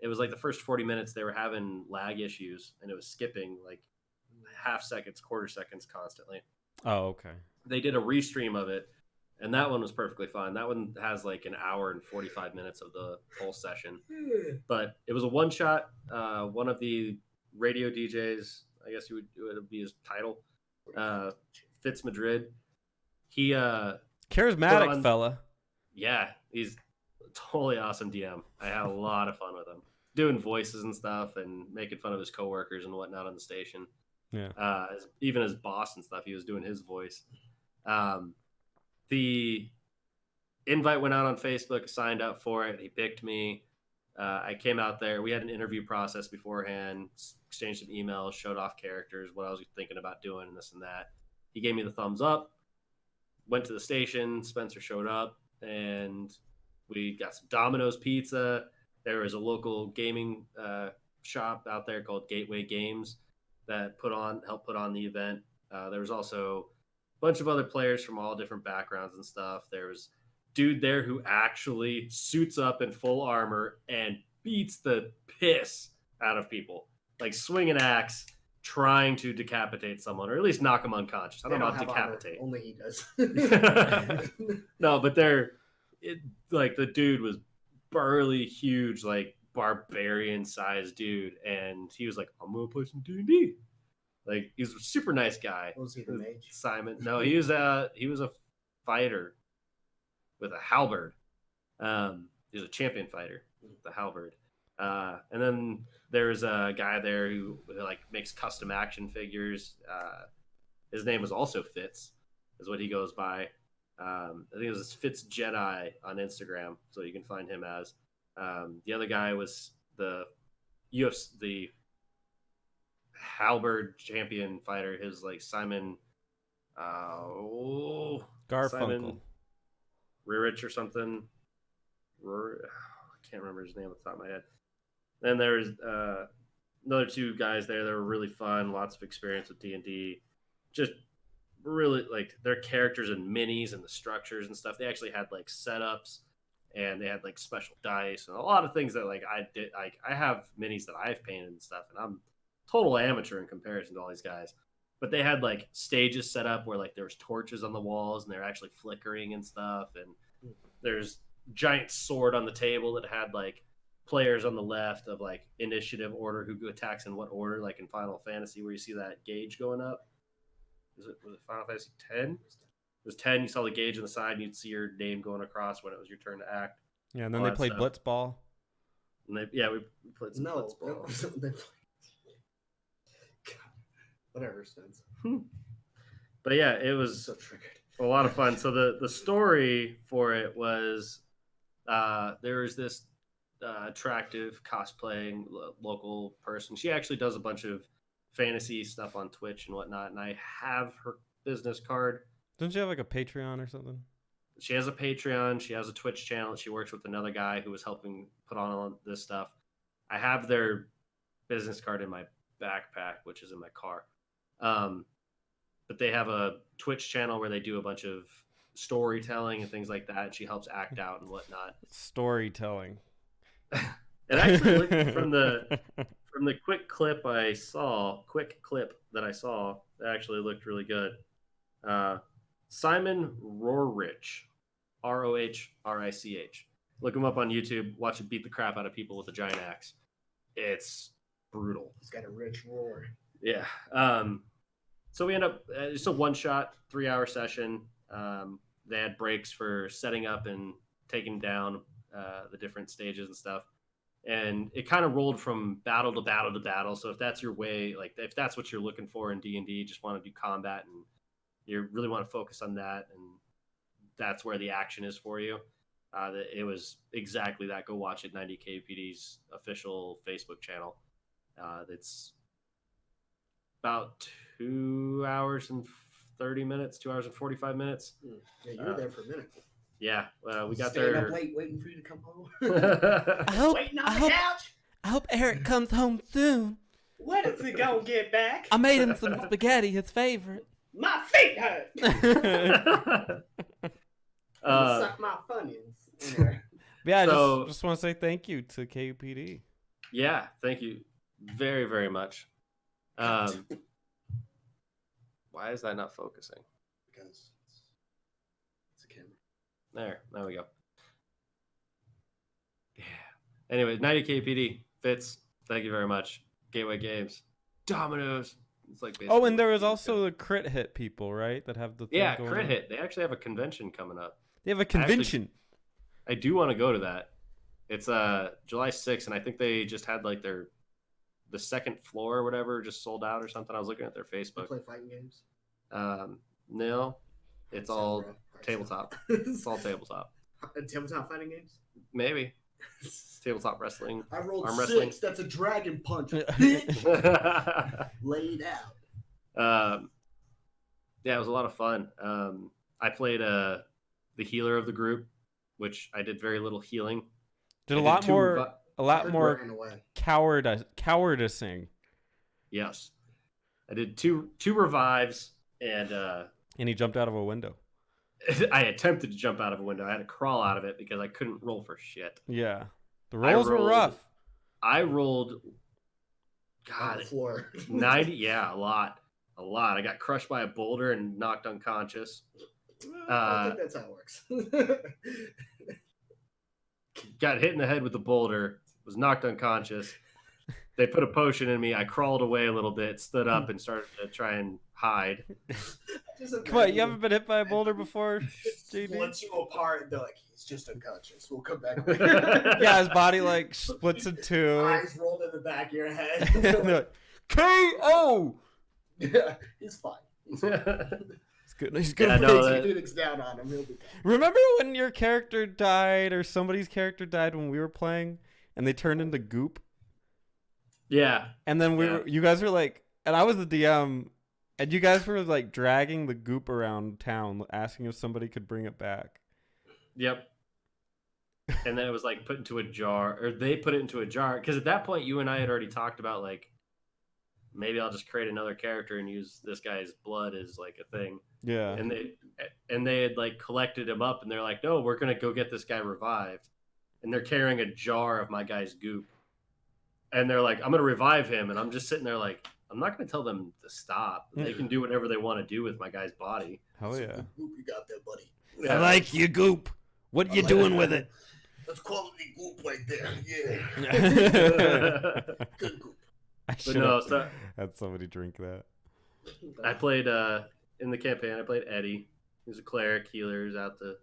it was like the first 40 minutes they were having lag issues and it was skipping like half seconds, quarter seconds constantly. Oh, okay. They did a restream of it, and that one was perfectly fine. That one has like an hour and 45 minutes of the whole session. But it was a one shot. One of the radio DJs, I guess it would be his title, Fitz Madrid. He charismatic fella. Yeah, he's a totally awesome DM. I had a lot of fun with him, doing voices and stuff, and making fun of his coworkers and whatnot on the station. Yeah. Even his boss and stuff, he was doing his voice. The invite went out on Facebook. I signed up for it. He picked me. I came out there. We had an interview process beforehand, exchanged some emails, showed off characters, what I was thinking about doing, and this and that. He gave me the thumbs up. Went to the station. Spencer showed up, and we got some Domino's pizza. There was a local gaming shop out there called Gateway Games that helped put on the event. There was also a bunch of other players from all different backgrounds and stuff. There was dude there who actually suits up in full armor and beats the piss out of people, like swing an axe, trying to decapitate someone, or at least knock them unconscious. I don't know about decapitate. Armor. Only he does. No, but like the dude was burly, huge, like barbarian sized dude, and he was like, "I'm gonna play some D&D." Like, he's a super nice guy. Was he the mage? Simon? No, he was a fighter with a halberd. He was a champion fighter with a halberd. And then there's a guy there who like makes custom action figures. His name was also Fitz, is what he goes by. I think it was Fitz Jedi on Instagram, so you can find him as. The other guy was the halberd champion fighter. His like Simon Garfunkel. Simon Rurich or something. I can't remember his name off the top of my head. And there's another two guys there that were really fun, lots of experience with D&D. Just really like their characters and minis and the structures and stuff. They actually had like setups, and they had like special dice and a lot of things that like I did. Like I have minis that I've painted and stuff, and I'm total amateur in comparison to all these guys. But they had like stages set up where like there was torches on the walls and they're actually flickering and stuff, and there's giant sword on the table that had like players on the left of like initiative order who attacks in what order, like in Final Fantasy where you see that gauge going up. Was it Final Fantasy 10? It was 10. You saw the gauge on the side, and you'd see your name going across when it was your turn to act. Yeah, and then they played Blitzball. And we played some Blitzball. They played... God, whatever, Spence. But yeah, it was so triggered. A lot of fun. So the story for it was there was this attractive cosplaying local person. She actually does a bunch of fantasy stuff on Twitch and whatnot, and I have her business card. Doesn't she have like a Patreon or something? She has a Patreon. She has a Twitch channel. She works with another guy who was helping put on all this stuff. I have their business card in my backpack, which is in my car. But they have a Twitch channel where they do a bunch of storytelling and things like that. And she helps act out and whatnot. Storytelling. It actually looked from the quick clip that I saw, it actually looked really good. Simon Rohrich, Rohrich. Look him up on YouTube. Watch him beat the crap out of people with a giant axe. It's brutal. He's got a rich roar. Yeah. So we end up it's a 1-shot 3-hour session. They had breaks for setting up and taking down the different stages and stuff. And it kind of rolled from battle to battle to battle. So if that's your way, like if that's what you're looking for in D&D, just want to do combat and you really want to focus on that, and that's where the action is for you. It was exactly that. Go watch it. 90KPD's official Facebook channel. It's about 2 hours and 30 minutes, 2 hours and 45 minutes. Yeah, you were there for a minute. Yeah, we got Staying there. up late waiting for you to come home. Waiting on the couch. I hope Eric comes home soon. When is he gonna get back? I made him some spaghetti, his favorite. My feet hurt. Suck my funyuns. Yeah, So- I just want to say thank you to KUPD. Yeah, thank you very, very much. Why is that not focusing? Because it's a camera. There we go. Yeah. Anyway, 90KPD, Fitz, thank you very much. Gateway Games, Dominoes. It's like Oh, and there was also the crit hit people, right? That have the thing yeah, going Crit on. Hit. They actually have a convention coming up. They have a convention. I do want to go to that. It's July 6th, and I think they just had like the second floor or whatever just sold out or something. I was looking at their You Facebook. play fighting games? No, it's all tabletop. It's all tabletop. Tabletop fighting games? Maybe tabletop wrestling. I rolled Arm 6. wrestling. That's a dragon punch. Bitch. Laid out. Yeah, it was a lot of fun. I played the healer of the group, which I did very little healing. Did a I lot two more, a lot Bird more ran away. cowardicing. Yes, I did two revives, and And he jumped out of a window. I attempted to jump out of a window. I had to crawl out of it because I couldn't roll for shit. Yeah. The rolls were rough. I rolled, On God, the floor. 90. Yeah, a lot. I got crushed by a boulder and knocked unconscious. I think that's how it works. Got hit in the head with the boulder. Was knocked unconscious. They put a potion in me. I crawled away a little bit, stood up, and started to try and hide. Come on, you haven't been hit by a boulder before, JD? Splits you apart, and they're like, he's just unconscious. We'll come back. Yeah, his body like splits in two. Eyes rolled in the back of your head. And they're like, KO! Yeah, he's fine. He's good. He's good. Yeah, no, Take that- Phoenix down on him. He'll be fine. Remember when your character died or somebody's character died when we were playing and they turned into goop? Yeah. And then you guys were like, and I was the DM, and you guys were like dragging the goop around town, asking if somebody could bring it back. Yep. And then it was like put into a jar, or they put it into a jar. Because at that point, you and I had already talked about like maybe I'll just create another character and use this guy's blood as like a thing. Yeah. And they had like collected him up, and they're like, no, we're gonna go get this guy revived, and they're carrying a jar of my guy's goop, and they're like, I'm gonna revive him, and I'm just sitting there like, I'm not gonna tell them to stop. They can do whatever they want to do with my guy's body. Hell yeah. Good goop you got there, buddy. I like your goop. What you doing with it? That's quality goop right there. Yeah. Good goop. I But should no, have had somebody drink that. I played in the campaign. I played Eddie. He was a cleric healer. He was out to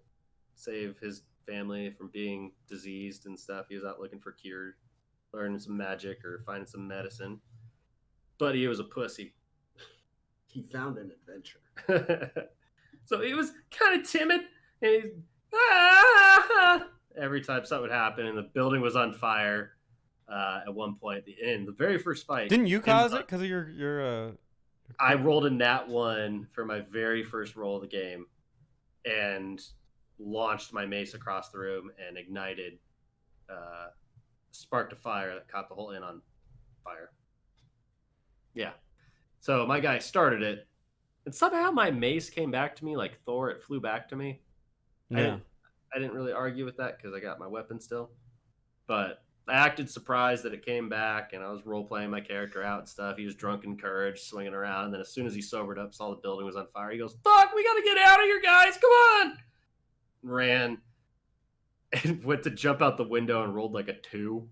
save his family from being diseased and stuff. He was out looking for cure, learning some magic or finding some medicine. But he was a pussy. He found an adventure. So he was kind of timid, and he's every time something would happen, and the building was on fire. At one point, in the very first fight, Didn't you cause it because of your I rolled a nat 1 for my very first roll of the game, and launched my mace across the room and ignited, sparked a fire that caught the whole inn on fire. Yeah, so my guy started it, and somehow my mace came back to me like Thor. It flew back to me. Yeah. I didn't really argue with that because I got my weapon still, but I acted surprised that it came back, and I was role playing my character out and stuff. He was drunk in courage, swinging around. And then as soon as he sobered up, saw the building was on fire. He goes, "Fuck, we gotta get out of here, guys! Come on!" Ran and went to jump out the window and rolled like a 2.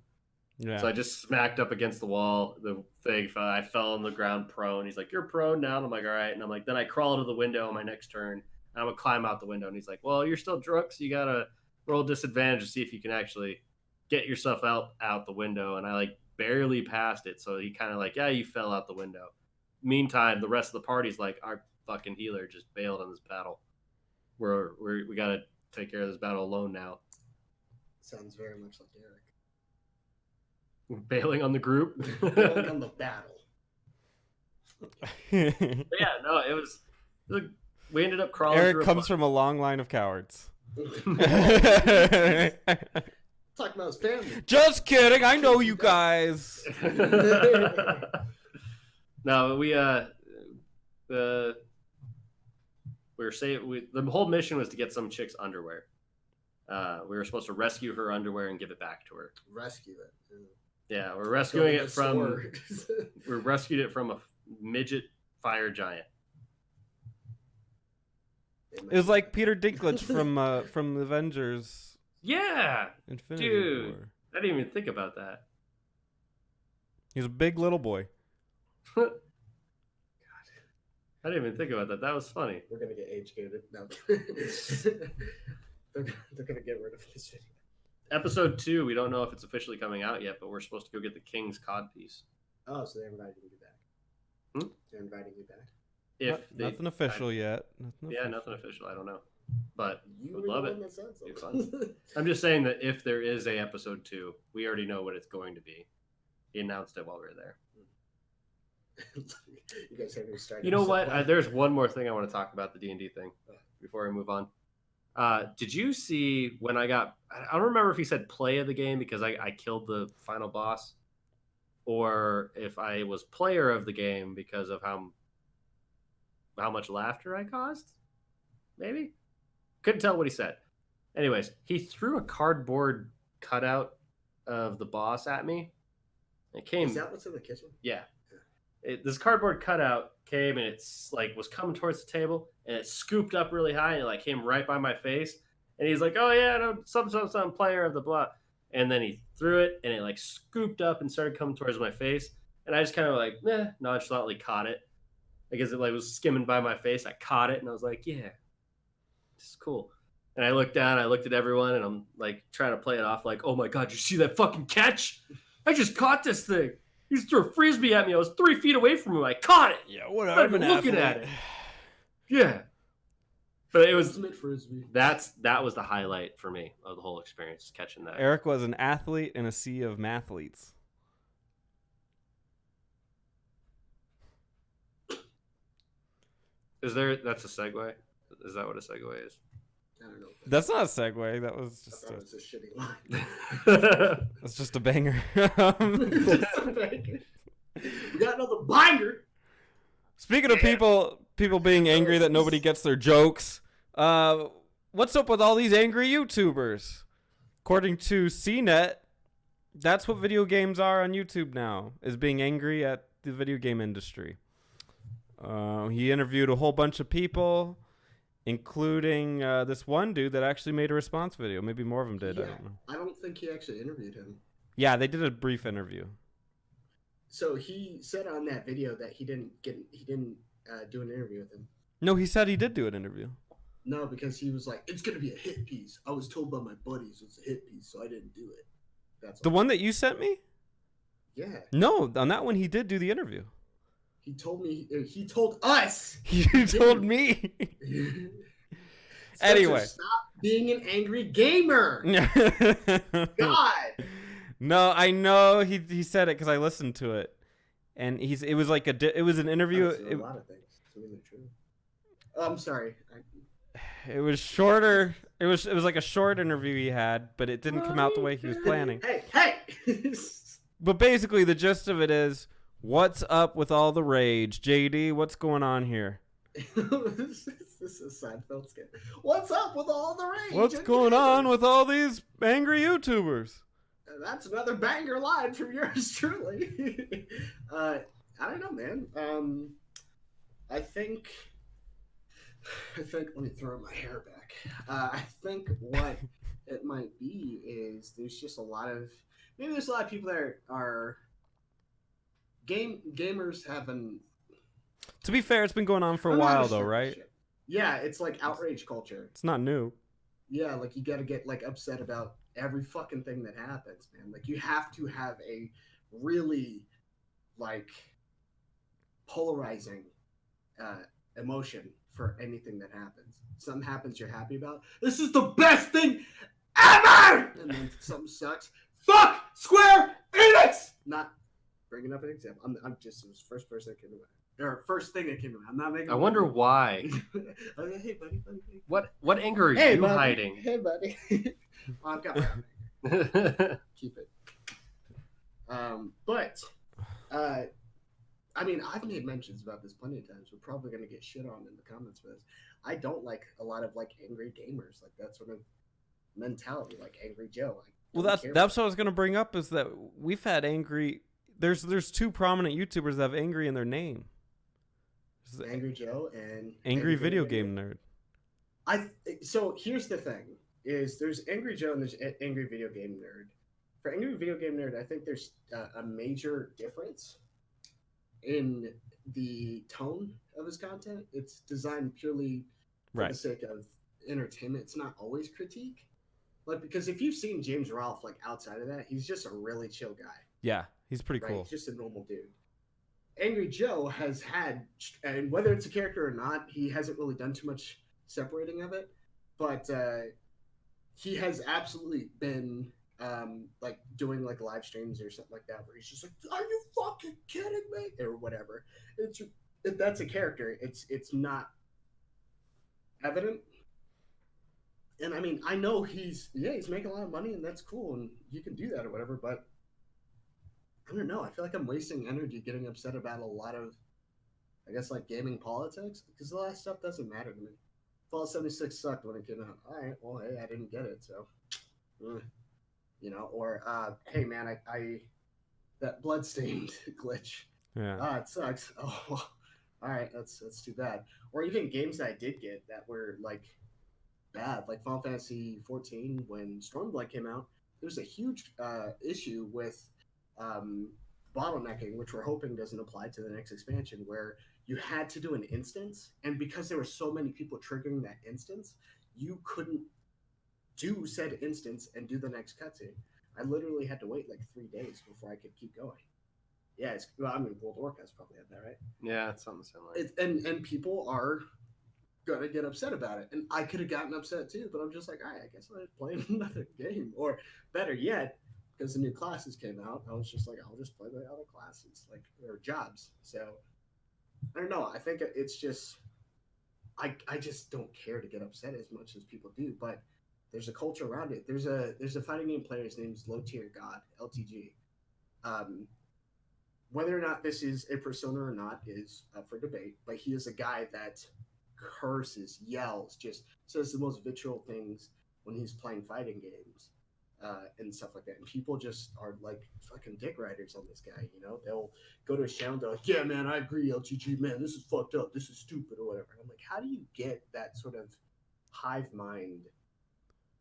Yeah. So I just smacked up against the wall. The thing fell. I fell on the ground prone. He's like, "You're prone now." And I'm like, "All right." And I'm like, then I crawl to the window on my next turn. And I'm gonna climb out the window. And he's like, "Well, you're still drunk, so you gotta roll disadvantage to see if you can actually get yourself out the window." And I like barely passed it. So he kind of like, "Yeah, you fell out the window." Meantime, the rest of the party's like, "Our fucking healer just bailed on this battle. We gotta take care of this battle alone now." Sounds very much like Eric. Bailing on the group. Going on the battle. But yeah, no, it was we ended up crawling. Eric through comes from a long line of cowards. Talking about his family. Just kidding. I know you guys. No, we were saved. The whole mission was to get some chick's underwear. We were supposed to rescue her underwear and give it back to her. Rescue it. Yeah, we're rescuing it from. Sword. We rescued it from a midget fire giant. It was like Peter Dinklage from the Avengers. Yeah, Infinity dude, War. I didn't even think about that. He's a big little boy. I didn't even think about that. That was funny. We're gonna get age gated. No. they're gonna get rid of this video. Episode 2, we don't know if it's officially coming out yet, but we're supposed to go get the King's Codpiece. Oh, so they're inviting you back. Hmm? They're inviting you back. Nothing official yet. Nothing official. I don't know, but You would were love the it. one that said It'd be so. I'm just saying that if there is a episode 2, we already know what it's going to be. He announced it while we were there. You guys haven't started. You know what? There's one more thing I want to talk about the D&D thing before we move on. Did you see when I don't remember if he said play of the game because I killed the final boss, or if I was player of the game because of how much laughter I caused? Maybe. Couldn't tell what he said. Anyways, he threw a cardboard cutout of the boss at me. It came. Is that what's in the kitchen? Yeah. This cardboard cutout came and it's like was coming towards the table and it scooped up really high and it like came right by my face. And he's like, "Oh yeah, no, some player of the blah." And then he threw it and it like scooped up and started coming towards my face. And I just kind of like, nonchalantly caught it. I guess it like was skimming by my face. I caught it and I was like, "Yeah, this is cool." And I looked down, I looked at everyone and I'm like trying to play it off like, "Oh my God, you see that fucking catch? I just caught this thing. He just threw a frisbee at me. I was 3 feet away from him. I caught it." Yeah, whatever. I've been looking at it. Yeah. But it was Frisbee. that was the highlight for me of the whole experience, catching that. Eric was an athlete in a sea of mathletes. That's a segue? Is that what a segue is? I don't know. That's not a segue. That was I just thought it was a shitty line. that's just a banger. We got another banger. Speaking of people being angry that nobody gets their jokes, what's up with all these angry YouTubers? According to CNET, that's what video games are on YouTube now, is being angry at the video game industry. He interviewed a whole bunch of people, including this one dude that actually made a response video. Maybe more of them did. Yeah, I don't know. I don't think he actually interviewed him. Yeah, they did a brief interview. So he said on that video that he didn't do an interview with him. No, he said he did do an interview. No, because he was like, it's gonna be a hit piece. I was told by my buddies it's a hit piece, so I didn't do it. That's The all. one that you sent me? Yeah. No, on that one he did do the interview. He told me. He told us. You told me. Spencer, Anyway. stop being an angry gamer. God. No, I know he said it because I listened to it, and it was like it was an interview. A lot of things. To me, they're true. Oh, I'm sorry. It was shorter. It was like a short interview he had, but it didn't come out the way he was planning. Hey. But basically, the gist of it is, what's up with all the rage, JD? What's going on here? This is Seinfeld skit. What's up with all the rage? What's going on with all these angry YouTubers? That's another banger line from yours truly. I don't know, man. I think. Let me throw my hair back. I think what it might be is there's just a lot of people that are gamers having. To be fair, it's been going on for a while though, right? Yeah, it's like outrage culture. It's not new. Yeah, like you got to get like upset about every fucking thing that happens, man. Like you have to have a really like polarizing emotion for anything that happens. Something happens you're happy about. This is the best thing ever! And then something sucks. Fuck Square Enix! Not bringing up an example. I'm just, it was the first person that came to mind. Or first thing that came to mind. I'm not making I wonder why. Okay, hey, buddy. What anger are Hey, you buddy. hiding? Hey, buddy. I've got my own anger. Keep it. But I mean, I've made mentions about this plenty of times. We're probably going to get shit on in the comments for this. I don't like a lot of like angry gamers, like that sort of mentality, like Angry Joe. Well, that's what I was gonna bring up is that we've had angry. There's two prominent YouTubers that have angry in their name. Angry Joe and Angry Video Game Nerd. So here's the thing: is there's Angry Joe and there's Angry Video Game Nerd. For Angry Video Game Nerd, I think there's a major difference in the tone of his content. It's designed purely for the sake of entertainment. It's not always critique. Like, because if you've seen James Rolfe, like outside of that, he's just a really chill guy. Yeah, he's pretty cool. He's just a normal dude. Angry Joe has had, and whether it's a character or not, he hasn't really done too much separating of it, but he has absolutely been like doing like live streams or something like that where he's just like, are you fucking kidding me, or whatever. If that's a character, it's not evident. And I mean, I know he's making a lot of money and that's cool and he can do that or whatever, but I don't know, I feel like I'm wasting energy getting upset about a lot of, I guess, like gaming politics, because a lot of stuff doesn't matter to me. Fallout 76 sucked when it came out. All right, well, hey, I didn't get it, so you know. Or hey, man, I that bloodstained glitch. Yeah. It sucks. Oh, well, all right, that's too bad. Or even games that I did get that were like bad, like Final Fantasy 14 when Stormblood came out. There was a huge issue with bottlenecking, which we're hoping doesn't apply to the next expansion, where you had to do an instance, and because there were so many people triggering that instance, you couldn't do said instance and do the next cutscene. I literally had to wait like 3 days before I could keep going. Yeah, I mean, World of Warcraft's probably had that, right? Yeah, it's something similar. And people are gonna get upset about it, and I could have gotten upset too, but I'm just like, all right, I guess I'm playing another game. Or better yet, because the new classes came out, I was just like, I'll just play the other classes, like, or jobs. So I don't know. I think it's just, I just don't care to get upset as much as people do, but there's a culture around it. There's a fighting game player. His name's Low Tier God, LTG. whether or not this is a persona or not is up for debate. But he is a guy that curses, yells, just says the most vitriol things when he's playing fighting games. And stuff like that, and people just are like fucking dick riders on this guy. You know, they'll go to his channel, they're like, "Yeah, man, I agree, LGG, man, this is fucked up, this is stupid, or whatever." And I'm like, how do you get that sort of hive mind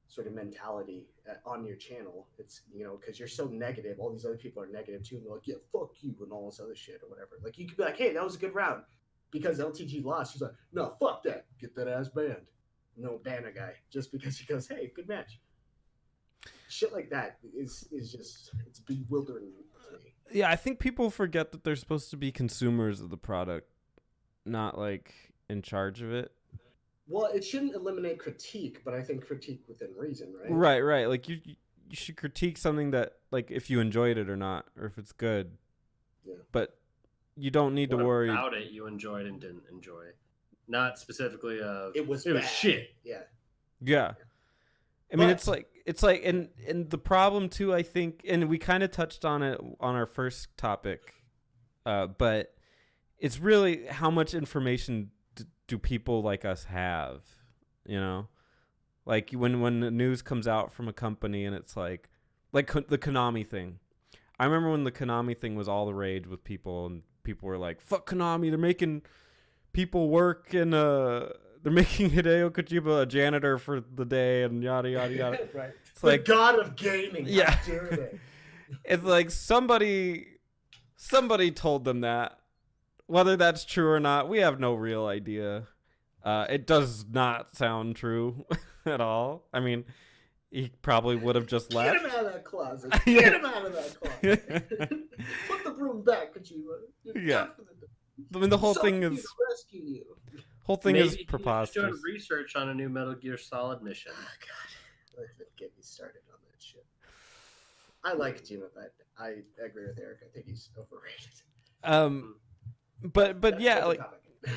sort of mentality on your channel? It's, you know, because you're so negative. All these other people are negative too, and they're like, "Yeah, fuck you," and all this other shit or whatever. Like, you could be like, "Hey, that was a good round," because LTG lost. He's like, "No, fuck that, get that ass banned." No, ban a guy just because he goes, "Hey, good match." Shit like that is just, it's bewildering to me. Yeah, I think people forget that they're supposed to be consumers of the product, not like in charge of it. Well, it shouldn't eliminate critique, but I think critique within reason, right? Right. Like you should critique something that, like, if you enjoyed it or not, or if it's good. Yeah. But you don't need to worry about it you enjoyed and didn't enjoy. Not specifically it was shit. Yeah. Yeah. I mean, it's like, and the problem too, I think, and we kind of touched on it on our first topic, but it's really how much information do people like us have, you know? Like when the news comes out from a company and it's like the Konami thing. I remember when the Konami thing was all the rage with people, and people were like, "Fuck Konami, they're making people work in they're making Hideo Kojima a janitor for the day," and yada yada yada. Right. It's the like, god of gaming. Yeah. How dare they? It's like somebody told them that. Whether that's true or not, we have no real idea. It does not sound true at all. I mean, he probably would have just left. Get him out of that closet. Get him out of that closet. Put the broom back, Kojima. Yeah. I mean, the whole thing is rescue you. Whole thing Maybe is preposterous. Doing research on a new Metal Gear Solid mission. Oh, God. Don't get me started on that shit. I like Kojima, but I agree with Eric. I think he's overrated. But yeah,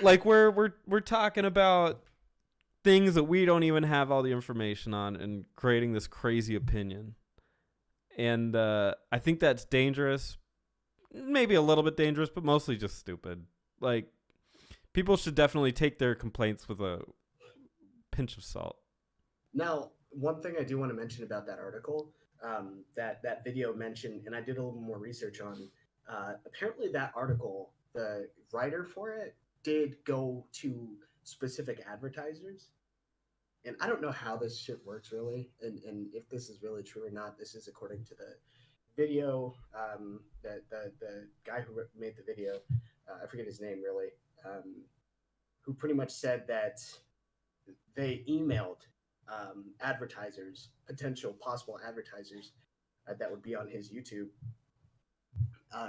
like we're talking about things that we don't even have all the information on, and creating this crazy opinion. And I think that's dangerous. Maybe a little bit dangerous, but mostly just stupid. Like, people should definitely take their complaints with a pinch of salt. Now, one thing I do want to mention about that article, that video mentioned, and I did a little more research on, apparently that article, the writer for it did go to specific advertisers. And I don't know how this shit works really, and if this is really true or not. This is according to the video, that the guy who made the video, I forget his name really, who pretty much said that they emailed advertisers, potential possible advertisers that would be on his YouTube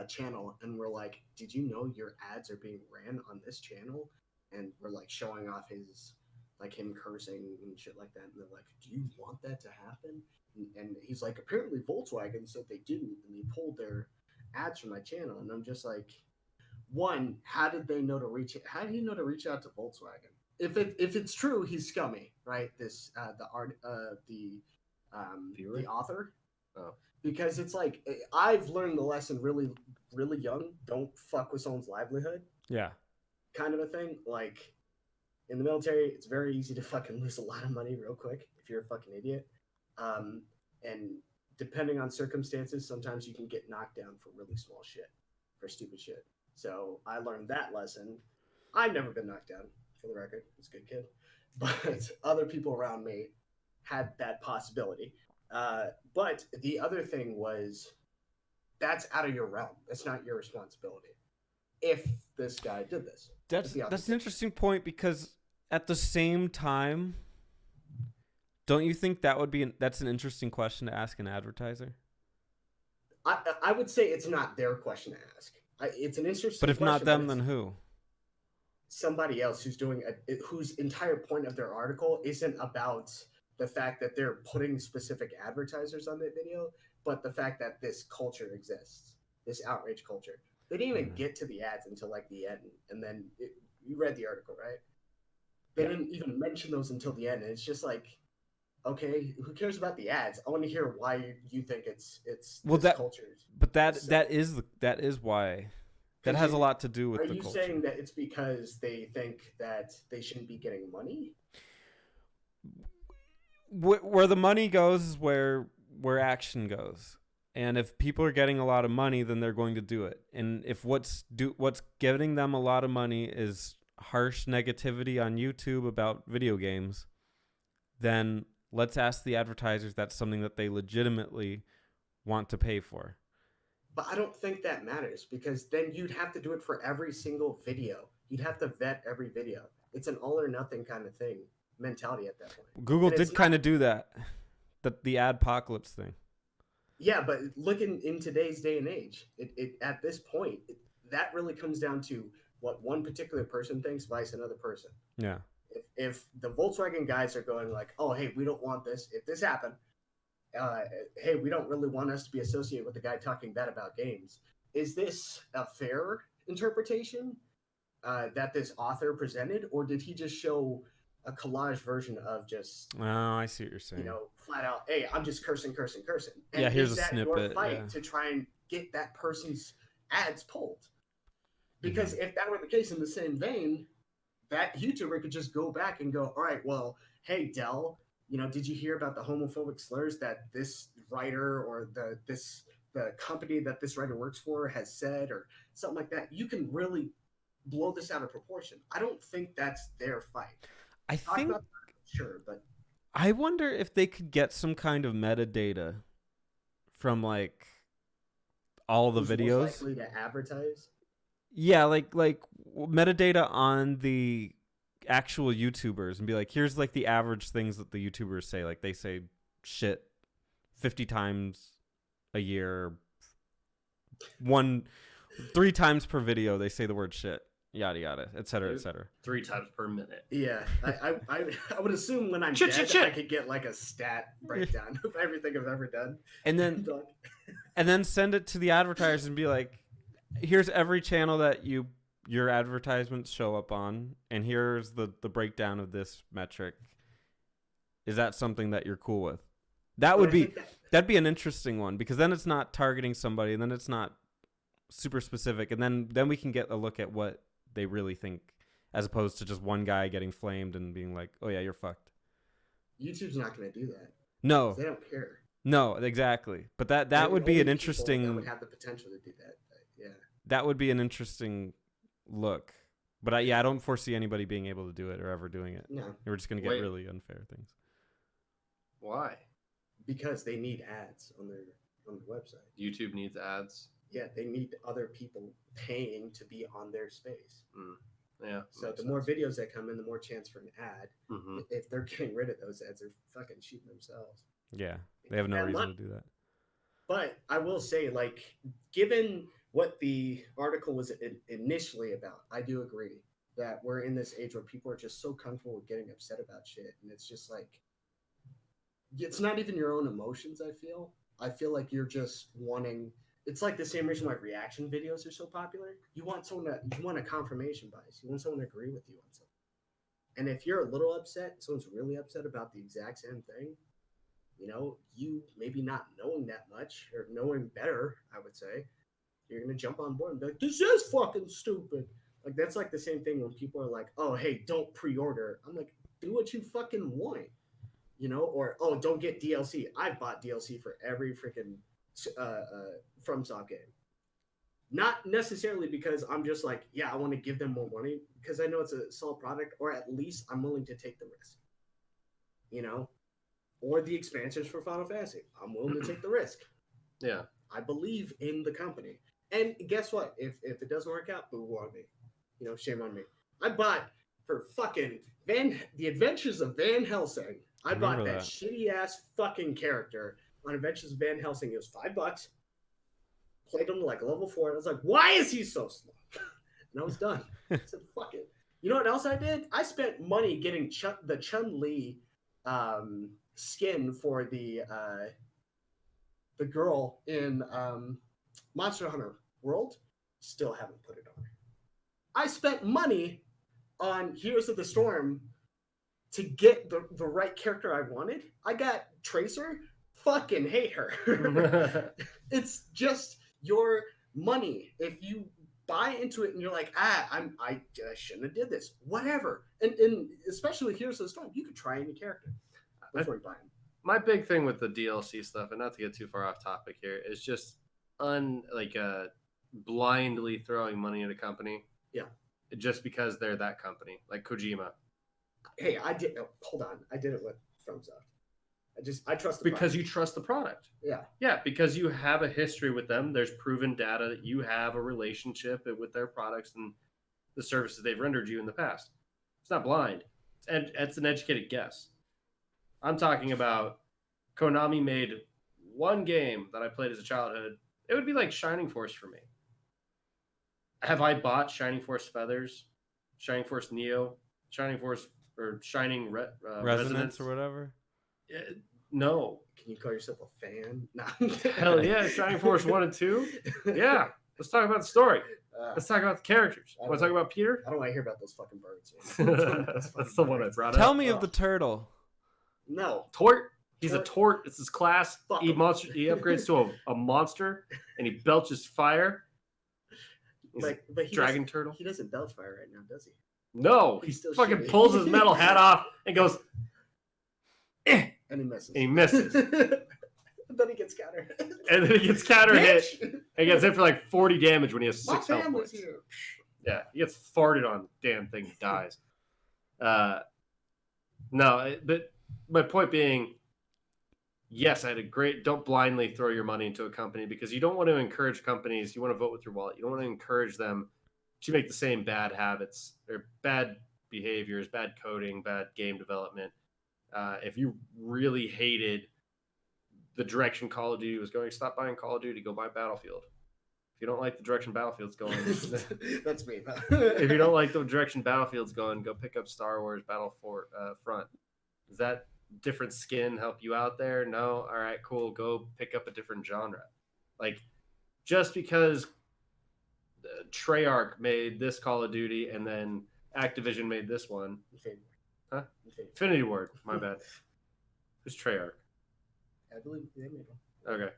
channel, and we're like, "Did you know your ads are being ran on this channel?" And we're like showing off his, like, him cursing and shit like that, and they're like, "Do you want that to happen?" And he's like, "Apparently Volkswagen said they didn't, and they pulled their ads from my channel." And I'm just like, one, how did he know to reach out to Volkswagen? If it's true, he's scummy, right? This the author. Oh. Because it's like, I've learned the lesson really, really young. Don't fuck with someone's livelihood. Yeah. Kind of a thing. Like, in the military, it's very easy to fucking lose a lot of money real quick if you're a fucking idiot. And depending on circumstances, sometimes you can get knocked down for really small shit, for stupid shit. So I learned that lesson. I've never been knocked down, for the record. It's a good kid. But other people around me had that possibility. But the other thing was, that's out of your realm. That's not your responsibility. If this guy did this. That's an interesting point, because at the same time, don't you think that's an interesting question to ask an advertiser? I would say it's not their question to ask. It's an interesting. But if not them, then who? Somebody else whose entire point of their article isn't about the fact that they're putting specific advertisers on their video, but the fact that this culture exists, this outrage culture. They didn't even get to the ads until like the end, and then you read the article, right? They didn't even mention those until the end, and it's just like, okay, who cares about the ads? I want to hear why you think it's well, that culture. But that is that is why. That Could has a you- lot to do with Are the you culture. saying that it's because they think that they shouldn't be getting money? Where the money goes is where action goes. And if people are getting a lot of money, then they're going to do it. And if what's getting them a lot of money is harsh negativity on YouTube about video games, then let's ask the advertisers that's something that they legitimately want to pay for. But I don't think that matters because then you'd have to do it for every single video. You'd have to vet every video. It's an all or nothing kind of thing mentality at that point. Google And it's did kind of do that. The adpocalypse thing. Yeah, but look in today's day and age, it at this point, that really comes down to what one particular person thinks vice another person. Yeah. If the Volkswagen guys are going like, oh, hey, we don't want this. If this happened, hey, we don't really want us to be associated with the guy talking bad about games. Is this a fair interpretation that this author presented, or did he just show a collage version of just, Oh, I see what you're saying. flat out, hey, I'm just cursing. And Yeah, here's is a that snippet, your fight yeah. to try and get that person's ads pulled? Because if that were the case in the same vein, that YouTuber could just go back and go, all right, well, hey, Dell, did you hear about the homophobic slurs that this writer or the company that this writer works for has said or something like that? You can really blow this out of proportion. I don't think that's their fight. I think, Sure, but I wonder if they could get some kind of metadata from like all the who's most videos. likely to advertise? Yeah, like metadata on the actual YouTubers and be like, here's like the average things that the YouTubers say. Like they say shit 50 times a year. 3 times per video they say the word shit. Yada yada, et cetera, et cetera. 3 times per minute. Yeah, I would assume when I'm dead, I could get like a stat breakdown of everything I've ever done. And then send it to the advertisers and be like, here's every channel that your advertisements show up on, and here's the breakdown of this metric. Is that something that you're cool with? That'd be an interesting one, because then it's not targeting somebody, and then it's not super specific, and then we can get a look at what they really think, as opposed to just one guy getting flamed and being like, oh yeah, you're fucked. YouTube's not going to do that. No, They don't care. no, exactly. But that would be an interesting. That would have the potential to do that. But yeah, that would be an interesting look. But I don't foresee anybody being able to do it or ever doing it. no, We're just going to get really unfair things. Why? because they need ads on their website. YouTube needs ads. Yeah, they need other people paying to be on their space. Yeah. So the more videos that come in, the more chance for an ad. Mm-hmm. If they're getting rid of those ads, they're fucking shooting themselves. Yeah, they have no reason to do that. But I will say, like, given what the article was initially about, I do agree that we're in this age where people are just so comfortable with getting upset about shit. And it's just like, it's not even your own emotions, I feel like you're just wanting, it's like the same reason why reaction videos are so popular. You want a confirmation bias. You want someone to agree with you on something. And if you're a little upset, someone's really upset about the exact same thing, you maybe not knowing that much or knowing better, I would say, you're going to jump on board and be like, this is fucking stupid. Like, that's like the same thing when people are like, oh, hey, don't pre-order. I'm like, do what you fucking want, or, oh, don't get DLC. I've bought DLC for every freaking FromSoft game. Not necessarily because I'm just like, yeah, I want to give them more money, because I know it's a solid product, or at least I'm willing to take the risk, or the expansions for Final Fantasy. I'm willing to take the risk. Yeah. I believe in the company. And guess what? If it doesn't work out, boo on me. Shame on me. I bought for fucking The Adventures of Van Helsing. I bought that shitty ass fucking character on Adventures of Van Helsing. It was $5. Played him to like level 4. And I was like, why is he so slow? And I was done. I said, fuck it. You know what else I did? I spent money getting the Chun-Li skin for the girl in Monster Hunter World. Still haven't put it on. I spent money on Heroes of the Storm to get the right character I wanted. I got Tracer. Fucking hate her. It's just your money. If you buy into it and you're like, I shouldn't have did this, whatever. And especially Heroes of the Storm, you could try any character before you buy them. My big thing with the DLC stuff, and not to get too far off topic here, is just blindly throwing money at a company. Yeah. Just because they're that company, like Kojima. Hey, hold on. I did it with FromSoft. I trust the because product. you trust the product. Yeah. Yeah, because you have a history with them. There's proven data that you have a relationship with their products and the services they've rendered you in the past. It's not blind. It's an educated guess. I'm talking about Konami made one game that I played as a childhood. It would be like Shining Force for me. Have I bought Shining Force Feathers, Shining Force Neo, Shining Force or Shining Resonance or whatever? No. Can you call yourself a fan? No. Hell yeah, Shining Force 1 and 2. Yeah. Let's talk about the story. Let's talk about the characters. Want to talk about Peter? I don't want to hear about those fucking birds. That's the one I brought up. Tell me of the turtle. No. Tort. He's a Tort. It's his class. Fuck He him. upgrades to a monster, and he belches fire. He's But dragon turtle. He doesn't belch fire right now, does he? No, he He's still fucking shitty. pulls his metal hat off and goes, eh, And he misses. and he misses. Then he gets counter. And then he gets counter hit. Bitch! And gets hit for like 40 damage when he has My 6 health family's points. here. Yeah, he gets farted on. Damn thing, he dies. But my point being, yes, I had a great. Don't blindly throw your money into a company because you don't want to encourage companies. You want to vote with your wallet. You don't want to encourage them to make the same bad habits or bad behaviors, bad coding, bad game development. If you really hated the direction Call of Duty was going, stop buying Call of Duty. Go buy Battlefield. If you don't like the direction Battlefield's going, That's me. if you don't like the direction Battlefield's going, go pick up Star Wars Battlefront. Does that different skin help you out there? No? All right, cool. Go pick up a different genre. Like, just because Treyarch made this Call of Duty and then Activision made this one. Huh? Infinity Ward. My bad. Who's Treyarch? I believe they made one. Okay.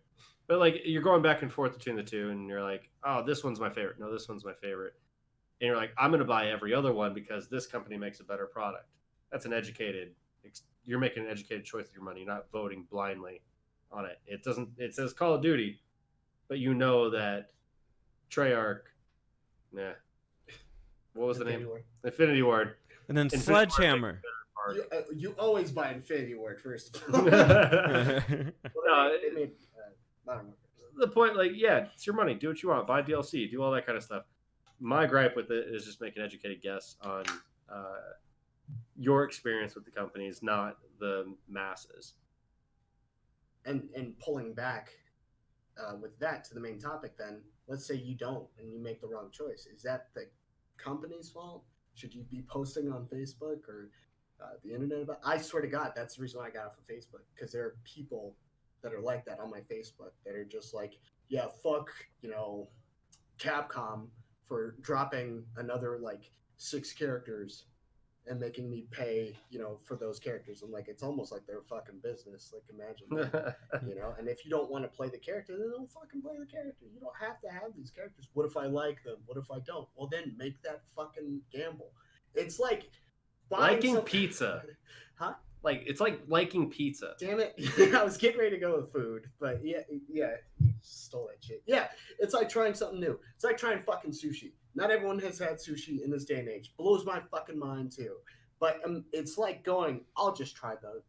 But like you're going back and forth between the two and you're like, oh, this one's my favorite. No, this one's my favorite. And you're like, I'm going to buy every other one because this company makes a better product. That's you're making an educated choice with your money. You're not voting blindly on it. It says Call of Duty, but you know that Treyarch, what was the name? Ward. Infinity Ward. And then Infinity Sledgehammer. You always buy Infinity Ward first of all. No, they made Modern Warfare. the point, like, yeah, it's your money. Do what you want. Buy DLC. Do all that kind of stuff. My gripe with it is just make an educated guess on your experience with the companies, not the masses. And pulling back with that to the main topic, then let's say you don't and you make the wrong choice. Is that the company's fault? Should you be posting on Facebook or the internet about? I swear to God, that's the reason why I got off of Facebook, because there are people that are like that on my Facebook that are just like, yeah, fuck, Capcom for dropping another like 6 characters and making me pay, for those characters. I'm like, it's almost like they're a fucking business. Like, imagine that, And if you don't want to play the character, then don't fucking play the character. You don't have to have these characters. What if I like them? What if I don't? Well, then make that fucking gamble. It's like liking pizza. Huh? Like, it's like liking pizza. Damn it. I was getting ready to go with food, but yeah, you stole that shit. Yeah, it's like trying something new. It's like trying fucking sushi. Not everyone has had sushi in this day and age. Blows my fucking mind too. But it's like going, I'll just try the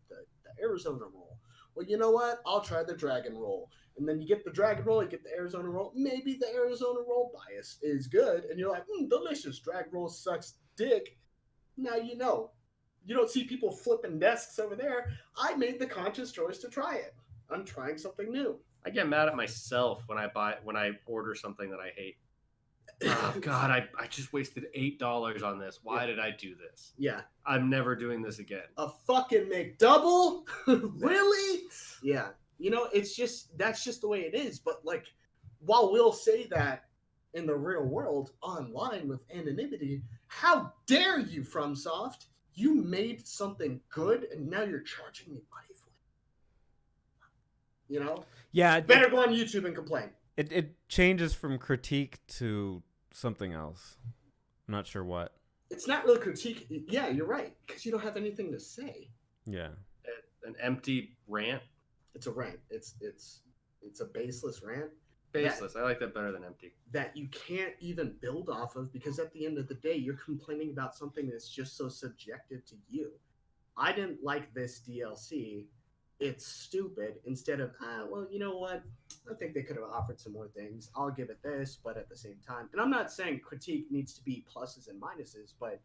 Arizona roll. Well, you know what? I'll try the dragon roll. And then you get the dragon roll, you get the Arizona roll. Maybe the Arizona roll bias is good. And you're like, delicious. Dragon roll sucks dick. Now you know. You don't see people flipping desks over there. I made the conscious choice to try it. I'm trying something new. I get mad at myself when I order something that I hate. Oh God, I just wasted $8 on this. Why did I do this? Yeah. I'm never doing this again. A fucking McDouble? Really? Yeah. That's just the way it is. But like, while we'll say that in the real world, online with anonymity, how dare you, FromSoft? You made something good, and now you're charging me money for it. Yeah. Better go on YouTube and complain. It changes from critique to something else. I'm not sure what. It's not really critique. Yeah, you're right, because you don't have anything to say. Yeah. An empty rant. It's a rant. It's a baseless rant. Baseless. I like that better than empty. That you can't even build off of, because at the end of the day, you're complaining about something that's just so subjective to you. I didn't like this DLC. It's stupid. Instead of, well, you know what? I think they could have offered some more things. I'll give it this, but at the same time, and I'm not saying critique needs to be pluses and minuses, but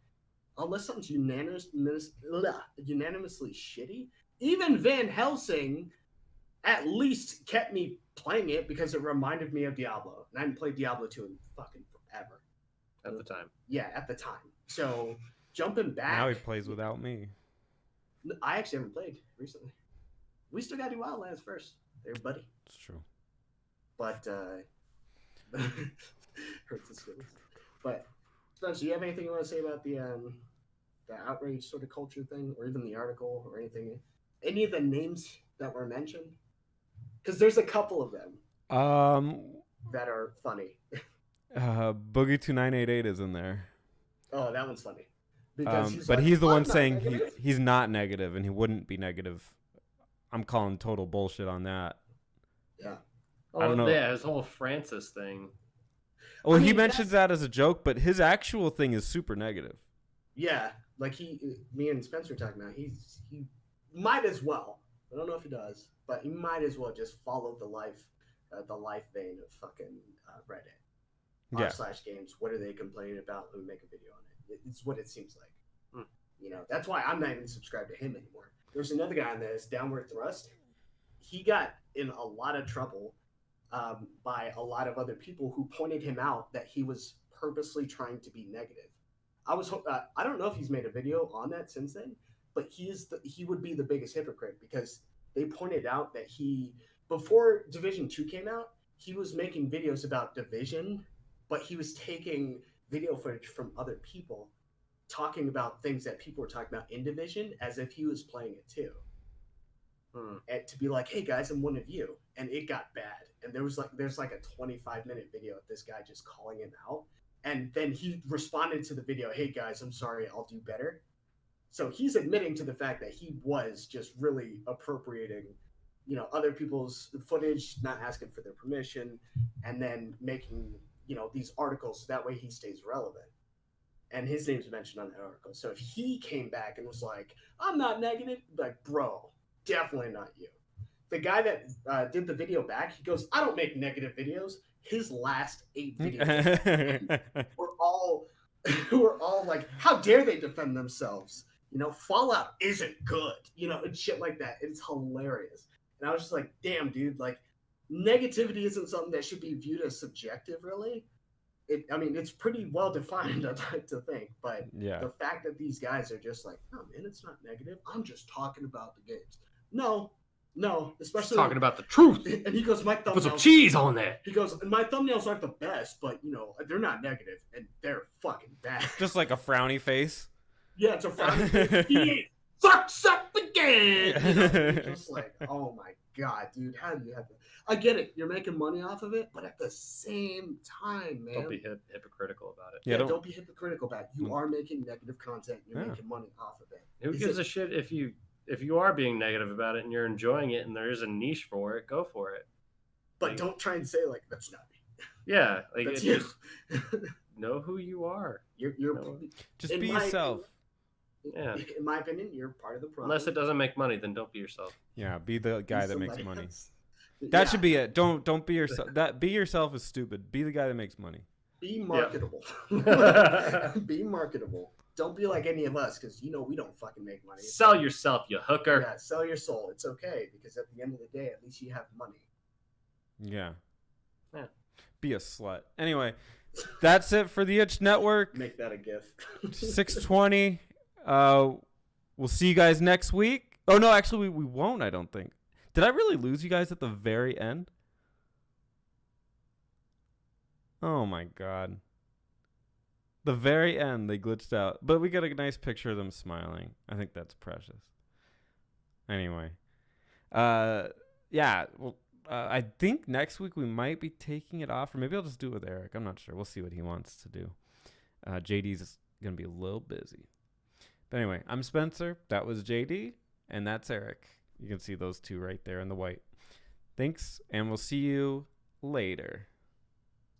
unless something's unanimously shitty, even Van Helsing at least kept me playing it because it reminded me of Diablo. And I hadn't played Diablo 2 in fucking forever. At the time. Yeah, at the time. So jumping back. Now he plays without me. I actually haven't played recently. We still got to do Wildlands first. There, buddy. It's true. But, hurts his feelings. But, Spencer, do you have anything you want to say about the outrage sort of culture thing, or even the article, or anything? Any of the names that were mentioned? Because there's a couple of them that are funny. Boogie 2988 is in there. Oh, that one's funny. Because but he's the one saying negative. he's not negative, and he wouldn't be negative. I'm calling total bullshit on that. Yeah. I don't know. Yeah, his whole Francis thing. Well, he mentions that as a joke, but his actual thing is super negative. Yeah, like me and Spencer were talking about. He might as well. I don't know if he does, but he might as well just follow the life vein of fucking Reddit. Yeah. r/games. What are they complaining about? Let me make a video on it. It's what it seems like. You know, that's why I'm not even subscribed to him anymore. There's another guy on this, Downward Thrust. He got in a lot of trouble by a lot of other people who pointed him out that he was purposely trying to be negative. I don't know if he's made a video on that since then, but he would be the biggest hypocrite, because they pointed out that before Division 2 came out, he was making videos about Division, but he was taking video footage from other people talking about things that people were talking about in Division as if he was playing it too. And to be like, hey guys, I'm one of you. And it got bad. And there's like a 25-minute video of this guy just calling him out. And then he responded to the video, hey guys, I'm sorry, I'll do better. So he's admitting to the fact that he was just really appropriating, other people's footage, not asking for their permission, and then making, these articles so that way he stays relevant. And his name's mentioned on that article. So if he came back and was like, I'm not negative, like, bro, definitely not you. The guy that did the video back, he goes, I don't make negative videos. His last 8 videos were all like, how dare they defend themselves? Fallout isn't good, and shit like that. It's hilarious. And I was just like, damn, dude, like, negativity isn't something that should be viewed as subjective, really. It's pretty well defined, I'd like to think. But yeah, the fact that these guys are just like, oh, man, it's not negative. I'm just talking about the games. No, especially just talking about the truth. And he goes, my thumbnails. Put some cheese on that. He goes, my thumbnails aren't the best, but, they're not negative, and they're fucking bad. Just like a frowny face. Yeah, it's a frowny face. He fucks up again. Just like, oh my god, dude, how do you have to? I get it, you're making money off of it, but at the same time, man, don't be hypocritical about it. Yeah, don't be hypocritical about it. You are making negative content. You're making money off of it. Who gives a shit if you are being negative about it and you're enjoying it and there is a niche for it? Go for it. But don't try and say like that's not me. Yeah, like that's you. Know who you are. You're just be yourself. Yeah. In my opinion, you're part of the problem. Unless it doesn't make money, then don't be yourself. Yeah, be the guy that makes money. Else. That should be it. Don't be yourself. That be yourself is stupid. Be the guy that makes money. Be marketable. Yeah. Be marketable. Don't be like any of us, because we don't fucking make money. Sell yourself, you hooker. Yeah, sell your soul. It's okay, because at the end of the day, at least you have money. Yeah. Yeah. Be a slut. Anyway, that's it for the Itch Network. Make that a gift. 6:20. We'll see you guys next week. Oh no, actually we won't. I don't think. Did I really lose you guys at the very end? Oh my god. The very end, they glitched out. But we got a nice picture of them smiling. I think that's precious. Anyway. Yeah, we'll I think next week we might be taking it off, or maybe I'll just do it with Eric. I'm not sure. We'll see what he wants to do. JD's going to be a little busy. But anyway, I'm Spencer. That was JD, and that's Eric. You can see those two right there in the white. Thanks, and we'll see you later.